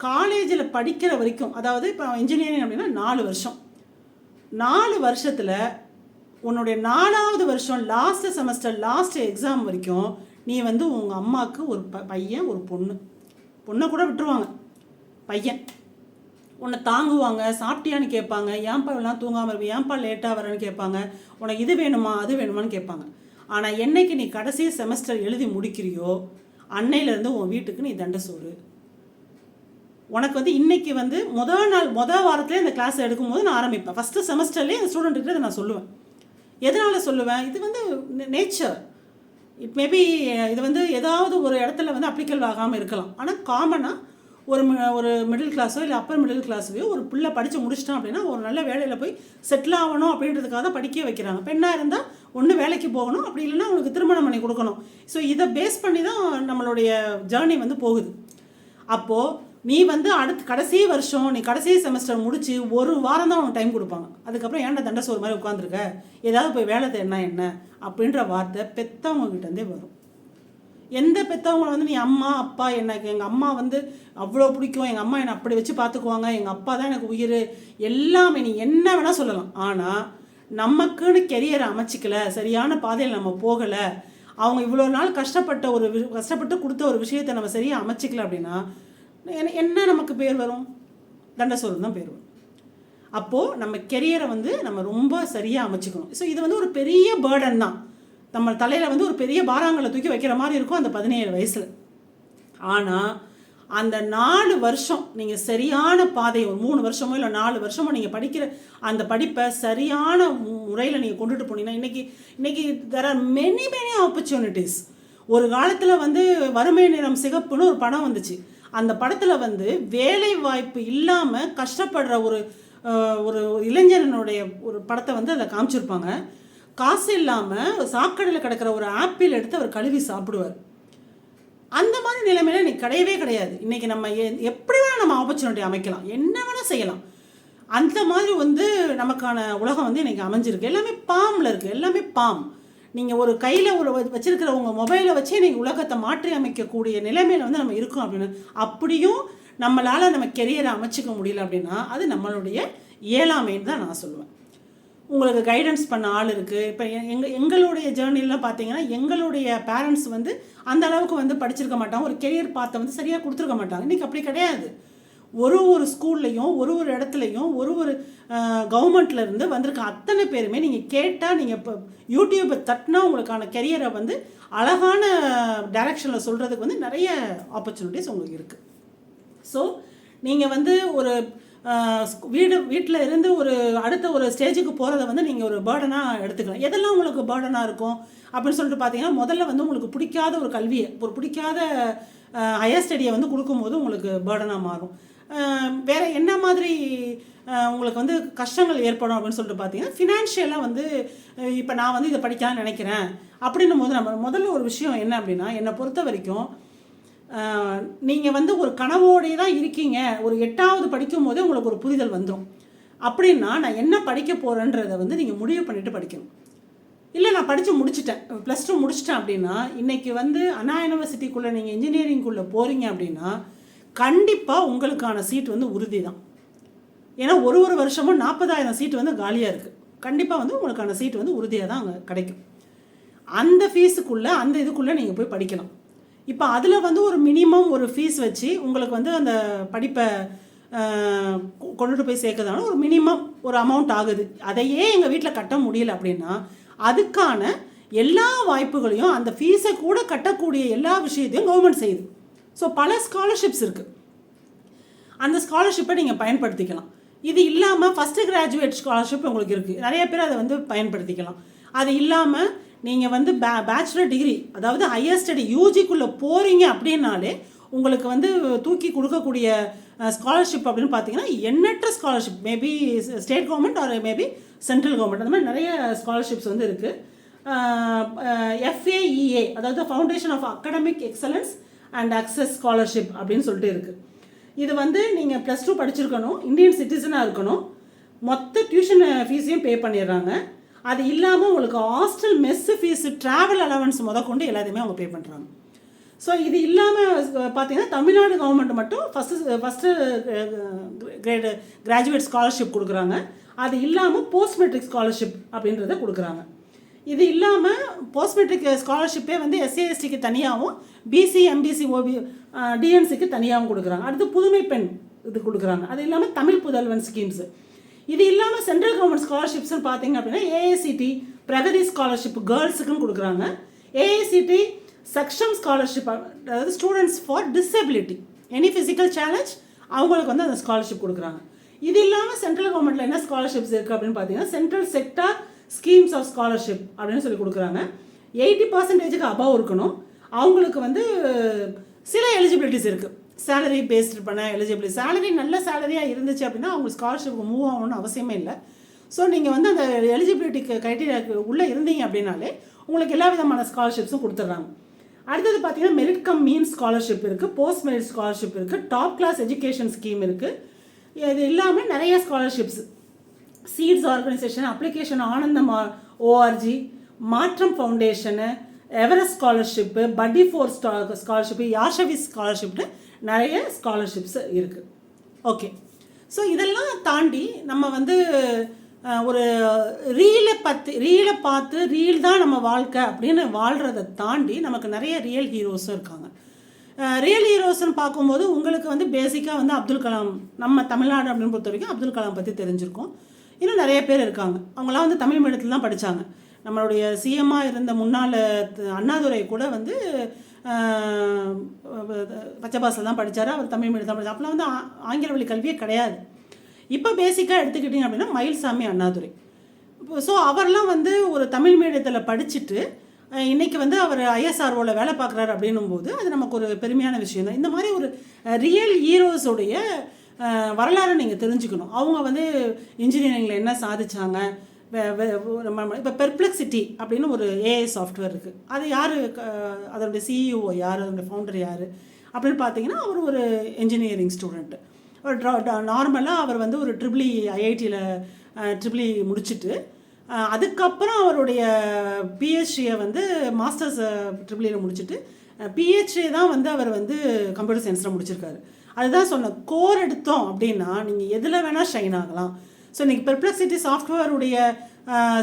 காலேஜில் படிக்கிற வரைக்கும், அதாவது இப்போ இன்ஜினியரிங் அப்படின்னா 4 வருஷம், 4 வருஷத்தில் உன்னுடைய 4ஆவது வருஷம் லாஸ்ட் செமஸ்டர் லாஸ்ட் எக்ஸாம் வரைக்கும் நீ வந்து உங்கள் அம்மாவுக்கு ஒரு பையன் ஒரு பொண்ணை கூட விட்டுருவாங்க, பையன் உன்னை தாங்குவாங்க, சாப்பிட்டியான்னு கேட்பாங்க, ஏன்பா எல்லாம் தூங்காமல் இருப்பேன், ஏன்பா லேட்டாக வரேன்னு கேட்பாங்க, உனக்கு இது வேணுமா அது வேணுமான்னு கேட்பாங்க. ஆனால் என்னைக்கு நீ கடைசி செமஸ்டர் எழுதி முடிக்கிறியோ அன்னையிலேருந்து உன் வீட்டுக்கு நீ தண்டை சோறு. உனக்கு வந்து இன்றைக்கி வந்து மொதல் வாரத்துலேயே இந்த கிளாஸ் எடுக்கும்போது நான் ஆரம்பிப்பேன். ஃபஸ்ட்டு செமஸ்டர்லேயே அந்த ஸ்டூடெண்ட்டுக்கிட்ட நான் சொல்லுவேன். எதனால் சொல்லுவேன், இது வந்து நேச்சர், இட் மேபி இது வந்து ஏதாவது ஒரு இடத்துல வந்து அப்ளிகபிள் ஆகாமல் இருக்கலாம். ஆனால் காமனாக ஒரு மிடில் கிளாஸோ இல்லை அப்பர் மிடில் கிளாஸையோ ஒரு பிள்ளை படித்து முடிச்சிட்டான் அப்படின்னா ஒரு நல்ல வேலையில் போய் செட்டில் ஆகணும் அப்படின்றதுக்காக தான் படிக்க வைக்கிறாங்க. பெண்ணாக இருந்தால் ஒன்று வேலைக்கு போகணும், அப்படி இல்லைன்னா அவங்களுக்கு திருமணம் பண்ணி கொடுக்கணும். ஸோ இதை பேஸ் பண்ணி தான் நம்மளுடைய ஜேர்னி வந்து போகுது. அப்போது நீ வந்து அடுத்து கடைசி வருஷம் நீ கடைசி செமஸ்டர் முடித்து ஒரு வாரம் தான் உனக்கு டைம் கொடுப்பாங்க. அதுக்கப்புறம் ஏன்டா தண்டை சோறு மாதிரி உட்காந்துருக்க, ஏதாவது போய் வேலை தேடினா என்ன அப்படின்ற வார்த்தை பெற்றவங்ககிட்டேருந்தே வரும். எந்த பெற்றவங்களை வந்து நீ அம்மா அப்பா, எனக்கு எங்கள் அம்மா வந்து அவ்வளோ பிடிக்கும், எங்கள் அம்மா என்னை அப்படி வச்சு பார்த்துக்குவாங்க, எங்கள் அப்பா தான் எனக்கு உயிர், எல்லாமே நீ என்ன வேணால் சொல்லலாம். ஆனால் நமக்குன்னு கெரியரை அமைச்சிக்கல, சரியான பாதையில் நம்ம போகலை, அவங்க இவ்வளோ நாள் கஷ்டப்பட்டு கொடுத்த ஒரு விஷயத்தை நம்ம சரியாக அமைச்சிக்கல அப்படின்னா என்ன நமக்கு பேர் வரும், தண்டை சோறு தான் பேர் வரும். அப்போது நம்ம கெரியரை வந்து நம்ம ரொம்ப சரியாக அமைச்சிக்கணும். ஸோ இது வந்து ஒரு பெரிய பேர்டன் தான், நம்ம தலையில் வந்து ஒரு பெரிய பாராங்களை தூக்கி வைக்கிற மாதிரி இருக்கும் அந்த 17 வயசில். ஆனால் அந்த 4 வருஷம் நீங்கள் சரியான பாதையை, ஒரு 3 வருஷமோ இல்லை 4 வருஷமோ நீங்கள் படிக்கிற அந்த படிப்பை சரியான முறையில் நீங்கள் கொண்டுட்டு போனீங்கன்னா இன்றைக்கி there are many ஆப்பர்ச்சுனிட்டிஸ். ஒரு காலத்தில் வந்து வறுமை நிறம் சிகப்புன்னு ஒரு படம் வந்துச்சு. அந்த படத்தில் வந்து வேலை வாய்ப்பு இல்லாமல் கஷ்டப்படுற ஒரு இளைஞரனுடைய ஒரு படத்தை வந்து அதை காமிச்சிருப்பாங்க. காசு இல்லாமல் சாக்கடையில் கிடக்கிற ஒரு ஆப்பிள் எடுத்து அவர் கழுவி சாப்பிடுவார். அந்த மாதிரி நிலைமையில இன்றைக்கி கிடையவே கிடையாது. இன்றைக்கி நம்ம எப்படி வேணால் நம்ம ஆப்பர்ச்சுனிட்டி அமைக்கலாம், என்ன வேணால் செய்யலாம். அந்த மாதிரி வந்து நமக்கான உலகம் வந்து இன்றைக்கி அமைஞ்சிருக்கு. எல்லாமே பாமில் இருக்குது, எல்லாமே பாம். நீங்கள் ஒரு கையில் வச்சுருக்கிற உங்கள் மொபைலை வச்சே நீங்கள் உலகத்தை மாற்றி அமைக்கக்கூடிய நிலைமையில் வந்து நம்ம இருக்கோம். அப்படின்னு அப்படியும் நம்மளால் நம்ம கெரியரை அமைச்சிக்க முடியல அப்படின்னா அது நம்மளுடைய இயலாமைன்னு தான் நான் சொல்லுவேன். உங்களுக்கு கைடன்ஸ் பண்ண ஆள் இருக்குது. இப்போ எங்களுடைய ஜேர்னிலாம் பார்த்தீங்கன்னா எங்களுடைய பேரண்ட்ஸ் வந்து அந்த அளவுக்கு வந்து படிச்சிருக்க மாட்டாங்க, ஒரு கெரியர் பார்த்த வந்து சரியாக கொடுத்துருக்க மாட்டாங்க. இன்றைக்கி அப்படி கிடையாது. ஒரு ஸ்கூல்லையும் ஒரு இடத்துலையும் ஒரு கவர்மெண்ட்லேருந்து வந்திருக்க அத்தனை பேருமே நீங்கள் கேட்டால், நீங்கள் இப்போ யூடியூப்பை தட்டினா உங்களுக்கான கெரியரை வந்து அழகான டைரக்ஷனில் சொல்கிறதுக்கு வந்து நிறைய ஆப்பர்ச்சுனிட்டிஸ் உங்களுக்கு இருக்குது. ஸோ நீங்கள் வந்து ஒரு வீட்டில் இருந்து அடுத்த ஒரு ஸ்டேஜுக்கு போகிறத வந்து நீங்கள் ஒரு பேர்டனாக எடுத்துக்கலாம். எதெல்லாம் உங்களுக்கு பேர்டனாக இருக்கும் அப்படின்னு சொல்லிட்டு பார்த்தீங்கன்னா, முதல்ல வந்து உங்களுக்கு பிடிக்காத ஒரு கல்வியை, ஒரு பிடிக்காத ஹையர் ஸ்டடியை வந்து கொடுக்கும்போது உங்களுக்கு பேர்டனாக மாறும். வேறு என்ன மாதிரி உங்களுக்கு வந்து கஷ்டங்கள் ஏற்படும் அப்படின்னு சொல்லிட்டு பார்த்தீங்கன்னா, ஃபினான்ஷியலாக வந்து இப்போ நான் வந்து இதை படிக்கலாம்னு நினைக்கிறேன் அப்படின்னும் போது நம்ம முதல்ல ஒரு விஷயம் என்ன அப்படின்னா, என்னை பொறுத்த வரைக்கும் நீங்கள் வந்து ஒரு கனவோடையே தான் இருக்கீங்க. ஒரு 8வது படிக்கும் போதே உங்களுக்கு ஒரு புரிதல் வந்துடும். அப்படின்னா நான் என்ன படிக்க போகிறேன்றதை வந்து நீங்கள் முடிவு பண்ணிவிட்டு படிக்கணும். இல்லை நான் படித்து முடிச்சிட்டேன், +2 முடிச்சிட்டேன் அப்படின்னா, இன்றைக்கி வந்து அண்ணா யூனிவர்சிட்டிக்குள்ளே நீங்கள் இன்ஜினியரிங்குள்ளே போகிறீங்க அப்படின்னா கண்டிப்பாக உங்களுக்கான சீட் வந்து உறுதி தான். ஏன்னா ஒரு வருஷமும் 40,000 சீட்டு வந்து காலியாக இருக்குது. கண்டிப்பாக வந்து உங்களுக்கான சீட் வந்து உறுதியாக தான் அங்கே கிடைக்கும். அந்த ஃபீஸுக்குள்ளே அந்த இதுக்குள்ளே நீங்கள் போய் படிக்கலாம். இப்போ அதில் வந்து ஒரு மினிமம் ஒரு ஃபீஸ் வச்சு உங்களுக்கு வந்து அந்த படிப்பை கொண்டுட்டு போய் சேர்க்கறதான ஒரு மினிமம் ஒரு அமௌண்ட் ஆகுது. அதையே எங்கள் வீட்டில் கட்ட முடியல அப்படின்னா அதுக்கான எல்லா வாய்ப்புகளையும் அந்த ஃபீஸை கூட கட்டக்கூடிய எல்லா விஷயத்தையும் கவர்மெண்ட் செய்யுது. ஸோ பல ஸ்காலர்ஷிப்ஸ் இருக்குது. அந்த ஸ்காலர்ஷிப்பை நீங்கள் பயன்படுத்திக்கலாம். இது இல்லாமல் ஃபஸ்ட்டு கிராஜுவேட் ஸ்காலர்ஷிப் உங்களுக்கு இருக்குது, நிறைய பேர் அதை வந்து பயன்படுத்திக்கலாம். அது இல்லாமல் நீங்கள் வந்து பேச்சுலர் டிகிரி, அதாவது ஹையர் ஸ்டடி யூஜிக்குள்ளே போகிறீங்க அப்படின்னாலே உங்களுக்கு வந்து தூக்கி கொடுக்கக்கூடிய ஸ்காலர்ஷிப் அப்படின்னு பார்த்தீங்கன்னா எண்ணற்ற scholarship, maybe state government or maybe central government, அந்த மாதிரி நிறைய ஸ்காலர்ஷிப்ஸ் வந்து இருக்குது. FAEA, அதாவது foundation of academic excellence and access scholarship அப்படின்னு சொல்லிட்டு இருக்குது. இது வந்து நீங்கள் +2 படிச்சிருக்கணும், இந்தியன் சிட்டிசனாக இருக்கணும், மொத்த டியூஷன் ஃபீஸையும் பே பண்ணிடுறாங்க. அது இல்லாமல் உங்களுக்கு hostel mess fees travel allowance முதற்கொண்டு எல்லாத்தையுமே அவங்க பே பண்ணுறாங்க. ஸோ இது இல்லாமல் பார்த்தீங்கன்னா தமிழ்நாடு கவர்மெண்ட் மட்டும் ஃபஸ்ட்டு கிரேடு கிராஜுவேட் ஸ்காலர்ஷிப் கொடுக்குறாங்க. அது இல்லாமல் போஸ்ட் மெட்ரிக் ஸ்காலர்ஷிப் அப்படின்றத கொடுக்குறாங்க. இது இல்லாமல் போஸ்ட் மெட்ரிக் ஸ்காலர்ஷிப்பே வந்து SC/STக்கு தனியாகவும் BC MBC OB DNCக்கு தனியாகவும் கொடுக்குறாங்க. அடுத்து புதுமை பெண் இது கொடுக்குறாங்க. அது இல்லாமல் தமிழ் புதல்வன் ஸ்கீம்ஸு. இது இல்லாமல் சென்ட்ரல் கவர்மெண்ட் ஸ்காலர்ஷிப்ஸ்னு பார்த்தீங்க அப்படின்னா AICT பிரகதி ஸ்காலர்ஷிப் கேர்ள்ஸுக்குன்னு கொடுக்குறாங்க. AICT சக்ஷம் ஸ்காலர்ஷிப், அதாவது students for disability, any physical challenge அவங்களுக்கு வந்து அந்த ஸ்காலர்ஷிப் கொடுக்குறாங்க. இது இல்லாமல் சென்ட்ரல் கவர்மெண்ட்டில் என்ன ஸ்காலர்ஷிப்ஸ் இருக்குது அப்படின்னு பார்த்தீங்கன்னா central sector schemes of scholarship அப்படின்னு சொல்லி கொடுக்குறாங்க. 80% அபவ் இருக்கணும். அவங்களுக்கு வந்து சில எலிஜிபிலிட்டிஸ் இருக்குது. சேலரி பேஸ்டு பண்ண எலிஜிபிலிட்டி, சேலரி நல்ல சேலரியாக இருந்துச்சு அப்படின்னா அவங்க ஸ்காலர்ஷிப்புக்கு மூவ் ஆகணும்னு அவசியமே இல்லை. ஸோ நீங்கள் வந்து அந்த எலிஜிபிலிட்டிக்கு க்ரைட்டீரியாவுக்கு உள்ளே இருந்தீங்க அப்படின்னாலே உங்களுக்கு எல்லா விதமான ஸ்காலர்ஷிப்ஸும் கொடுத்துட்றாங்க. அடுத்தது பார்த்தீங்கன்னா மெரிட் கம் மீன்ஸ் ஸ்காலர்ஷிப் இருக்குது, போஸ்ட் மெரிட் ஸ்காலர்ஷிப் இருக்குது, டாப் கிளாஸ் எஜுகேஷன் ஸ்கீம் இருக்குது. இது இல்லாமல் நிறைய ஸ்காலர்ஷிப்ஸ், சீட்ஸ் ஆர்கனைசேஷன், அப்ளிகேஷன் ஆனந்தம் ORG, மாற்றம் ஃபவுண்டேஷனு, எவரெஸ்ட் ஸ்காலர்ஷிப்பு, பட்டி ஃபோர் ஸ்காலர்ஷிப்பு, யாஷவி ஸ்காலர்ஷிப்னு நிறைய ஸ்காலர்ஷிப்ஸ் இருக்குது. ஓகே, ஸோ இதெல்லாம் தாண்டி நம்ம வந்து ஒரு ரீலை பார்த்து ரீல் தான் நம்ம வாழ்க்கை அப்படின்னு வாழ்கிறத தாண்டி நமக்கு நிறைய ரியல் ஹீரோஸும் இருக்காங்க. ரியல் ஹீரோஸ்ன்னு பார்க்கும்போது உங்களுக்கு வந்து பேசிக்காக வந்து அப்துல் கலாம், நம்ம தமிழ்நாடு அப்படின்னு பொறுத்த வரைக்கும் அப்துல் கலாம் பற்றி தெரிஞ்சிருக்கும். இன்னும் நிறைய பேர் இருக்காங்க, அவங்களாம் வந்து தமிழ் மீடியத்தில் தான் படித்தாங்க. நம்மளுடைய சிஎம்மாக இருந்த முன்னாள் அண்ணாதுரை கூட வந்து பச்சை பாஸில் தான் படித்தார், அவர் தமிழ் மீடியம் தான் படித்தார். அப்போலாம் வந்து ஆங்கில வழி கல்வியே கிடையாது. இப்போ பேசிக்காக எடுத்துக்கிட்டிங்க அப்படின்னா மயில்சாமி அண்ணாதுரை. ஸோ அவர்லாம் வந்து ஒரு தமிழ் மீடியத்தில் படிச்சுட்டு இன்றைக்கி வந்து அவர் ISROவில் வேலை பார்க்குறாரு அப்படின்னும் போது அது நமக்கு ஒரு பெருமையான விஷயம் தான். இந்த மாதிரி ஒரு ரியல் ஹீரோஸோடைய வரலாறு நீங்கள் தெரிஞ்சுக்கணும். அவங்க வந்து இன்ஜினியரிங்கில் என்ன சாதிச்சாங்க. இப்போ பெர்ப்ளெக்சிட்டி அப்படின்னு ஒரு AI சாஃப்ட்வேர் இருக்குது. அது யார், அதோடைய CEO யார், அதோடைய ஃபவுண்டர் யார் அப்படின்னு பார்த்தீங்கன்னா அவர் ஒரு இன்ஜினியரிங் ஸ்டூடெண்ட்டு. ஒரு நார்மலாக அவர் வந்து ஒரு IITயில் முடிச்சுட்டு அதுக்கப்புறம் அவருடைய PhDயை வந்து மாஸ்டர்ஸ் ட்ரிபிளியில் முடிச்சுட்டு PhD தான் வந்து அவர் வந்து கம்ப்யூட்டர் சயின்ஸில் முடிச்சிருக்காரு. அதுதான் சொன்னேன், கோர் எடுத்தோம் அப்படின்னா நீங்கள் எதில் வேணால் ஷைன் ஆகலாம். ஸோ இன்றைக்கி பெர்ப்ளெக்சிட்டி சாஃப்ட்வேருடைய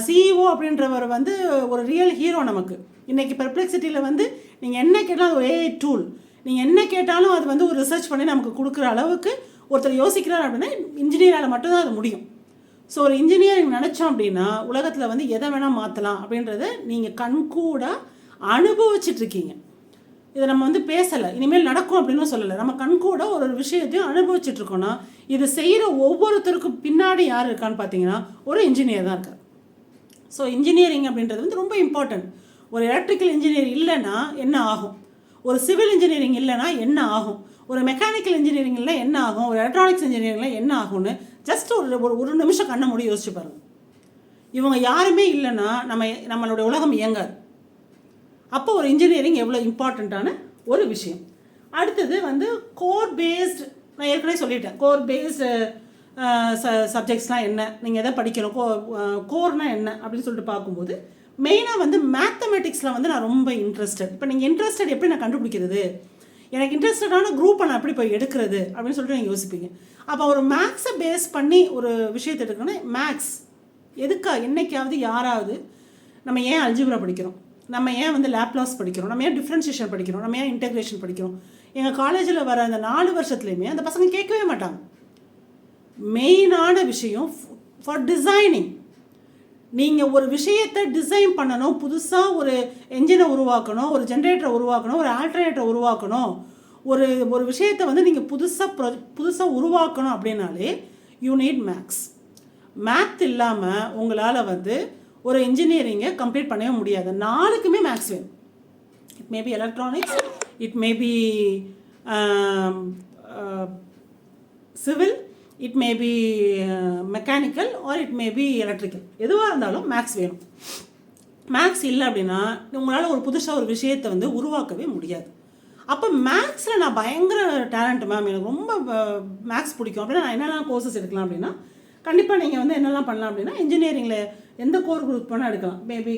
CEO அப்படின்றவர் வந்து ஒரு ரியல் ஹீரோ நமக்கு. இன்றைக்கி பெர்ப்ளெக்சிட்டியில் வந்து நீங்கள் என்ன கேட்டாலும் ஒரு AI டூல், நீங்கள் என்ன கேட்டாலும் அது வந்து ஒரு ரிசர்ச் பண்ணி நமக்கு கொடுக்குற அளவுக்கு ஒருத்தர் யோசிக்கிறார் அப்படின்னா இன்ஜினியரால் மட்டும்தான் அது முடியும். ஸோ ஒரு இன்ஜினியரிங் நினச்சோம் அப்படின்னா உலகத்தில் வந்து எதை வேணால் மாற்றலாம் அப்படின்றத நீங்கள் கண்கூட அனுபவிச்சிட்ருக்கீங்க. இதை நம்ம வந்து பேசலை, இனிமேல் நடக்கும் அப்படின்னு சொல்லலை, நம்ம கண்கூட ஒரு விஷயத்தையும் அனுபவிச்சிட்ருக்கோன்னா இது செய்கிற ஒவ்வொருத்தருக்கும் பின்னாடி யார் இருக்கான்னு பார்த்தீங்கன்னா ஒரு இன்ஜினியர் தான் இருக்கார். ஸோ இன்ஜினியரிங் அப்படின்றது வந்து ரொம்ப இம்பார்ட்டன்ட். ஒரு எலக்ட்ரிக்கல் இன்ஜினியர் இல்லைன்னா என்ன ஆகும், ஒரு சிவில் இன்ஜினியரிங் இல்லைன்னா என்ன ஆகும், ஒரு மெக்கானிக்கல் இன்ஜினியரிங்கில் என்ன ஆகும், ஒரு எலக்ட்ரானிக்ஸ் இன்ஜினியரிங்கில் என்ன ஆகும்னு ஜஸ்ட் ஒரு நிமிஷம் கண்ணை மூடி யோசிச்சு பாருங்கள். இவங்க யாருமே இல்லைன்னா நம்மளுடைய உலகம் இயங்காது. அப்போ ஒரு இன்ஜினியரிங் எவ்வளோ இம்பார்ட்டண்ட்டான ஒரு விஷயம். அடுத்தது வந்து கோர் பேஸ்டு, நான் ஏற்கனவே சொல்லிட்டேன், கோர் பேஸ்டு சப்ஜெக்ட்ஸ்லாம் என்ன, நீங்கள் எதை படிக்கணும், கோர்னால் என்ன அப்படின்னு சொல்லிட்டு பார்க்கும்போது மெயினாக வந்து மேத்தமெட்டிக்ஸில் வந்து நான் ரொம்ப இன்ட்ரெஸ்டட். இப்போ நீங்கள் இன்ட்ரெஸ்டட் எப்படி நான் கண்டுபிடிக்கிறது, எனக்கு இன்ட்ரெஸ்டடான குரூப்பை நான் எப்படி போய் எடுக்கிறது அப்படின்னு சொல்லிட்டு நீங்கள் யோசிப்பீங்க. அப்போ ஒரு மேக்ஸை பேஸ் பண்ணி ஒரு விஷயத்தை எடுக்கணும்னா மேக்ஸ் எதுக்கா என்னைக்காவது யாராவது நம்ம ஏன் அல்ஜிப்ரா படிக்கிறோம், நம்ம ஏன் வந்து லேப்லாஸ் படிக்கிறோம், நம்ம ஏன் டிஃப்ரென்ஷியேஷன் படிக்கிறோம், நம்ம ஏன் இன்டெகிரேஷன் படிக்கிறோம், எங்கள் காலேஜில் வர அந்த 4 வருஷத்துலையுமே அந்த பசங்க கேட்கவே மாட்டாங்க. மெயினான விஷயம் ஃபார் டிசைனிங். நீங்கள் ஒரு விஷயத்தை டிசைன் பண்ணணும், புதுசாக ஒரு என்ஜினை உருவாக்கணும், ஒரு ஜென்ரேட்டரை உருவாக்கணும், ஒரு ஆல்டர்னேட்டரை உருவாக்கணும், ஒரு விஷயத்தை வந்து நீங்கள் புதுசாக உருவாக்கணும் அப்படின்னாலே யூ நீட் மேக்ஸ். மேத் இல்லாமல் உங்களால் வந்து ஒரு இன்ஜினியரிங்கை கம்ப்ளீட் பண்ணவே முடியாது. 4க்குமே மேக்ஸ் வேணும். It may be electronics, it may be civil, it may be mechanical R it may be electrical. எதுவாக இருந்தாலும் மேக்ஸ் வேணும். மேக்ஸ் இல்லை அப்படின்னா உங்களால் ஒரு புதுசாக ஒரு விஷயத்தை வந்து உருவாக்கவே முடியாது. அப்போ மேக்ஸில் நான் பயங்கர டேலண்ட் மேம், எனக்கு ரொம்ப மேக்ஸ் பிடிக்கும் அப்படின்னா நான் என்னெல்லாம் கோர்சஸ் எடுக்கலாம் அப்படின்னா, கண்டிப்பாக நீங்கள் வந்து என்னெல்லாம் பண்ணலாம் அப்படின்னா, இன்ஜினியரிங்கில் எந்த கோர் குரூப் வேணால் எடுக்கலாம். Maybe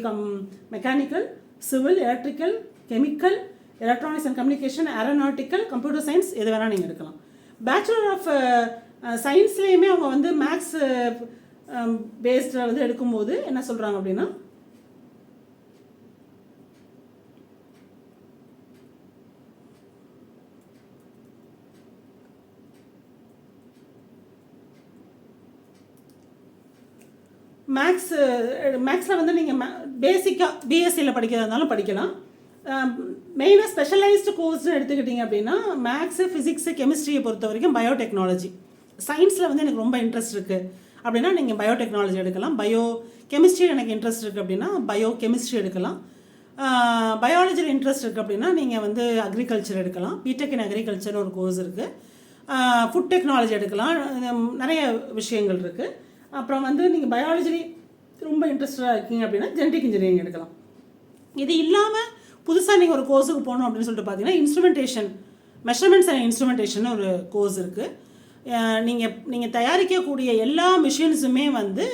mechanical, civil, electrical, chemical, electronics and communication, aeronautical, computer science, எது வேணால் நீங்கள் எடுக்கலாம். பேச்சுலர் ஆஃப் சயின்ஸ்லேயுமே அவங்க வந்து மேக்ஸ் பேஸ்டில் வந்து எடுக்கும்போது என்ன சொல்கிறாங்க அப்படின்னா, மேக்ஸில் வந்து நீங்கள் பேசிக்காக பிஎஸ்சியில் படிக்கிறதா இருந்தாலும் படிக்கலாம். மெயினாக ஸ்பெஷலைஸ்டு கோர்ஸ்னு எடுத்துக்கிட்டிங்க அப்படின்னா மேக்ஸு, ஃபிசிக்ஸு, கெமிஸ்ட்ரியை பொறுத்த வரைக்கும் பயோடெக்னாலஜி. சயின்ஸில் வந்து எனக்கு ரொம்ப இன்ட்ரெஸ்ட் இருக்குது அப்படின்னா நீங்கள் பயோடெக்னாலஜி எடுக்கலாம். கெமிஸ்ட்ரி எனக்கு இன்ட்ரெஸ்ட் இருக்குது அப்படின்னா கெமிஸ்ட்ரி எடுக்கலாம். பயாலஜியில் இன்ட்ரெஸ்ட் இருக்குது அப்படின்னா நீங்கள் வந்து அக்ரிகல்ச்சர் எடுக்கலாம். பிடெக் இன் அக்ரிகல்ச்சர்னு ஒரு கோர்ஸ் இருக்குது. ஃபுட் டெக்னாலஜி எடுக்கலாம். நிறைய விஷயங்கள் இருக்குது. அப்புறம் வந்து நீங்கள் பயாலஜி ரொம்ப இன்ட்ரெஸ்டாக இருக்கீங்க அப்படின்னா ஜெனடிக் இன்ஜினியரிங் எடுக்கலாம். இது இல்லாமல் புதுசாக நீங்கள் ஒரு கோர்ஸுக்கு போகணும் அப்படின்னு சொல்லிட்டு பார்த்தீங்கன்னா இன்ஸ்ட்ருமெண்டேஷன், மெஷர்மெண்ட்ஸ் அண்ட் இன்ஸ்ட்ருமெண்டேஷன் ஒரு கோர்ஸ் இருக்குது. நீங்கள் தயாரிக்கக்கூடிய எல்லா மிஷின்ஸுமே வந்து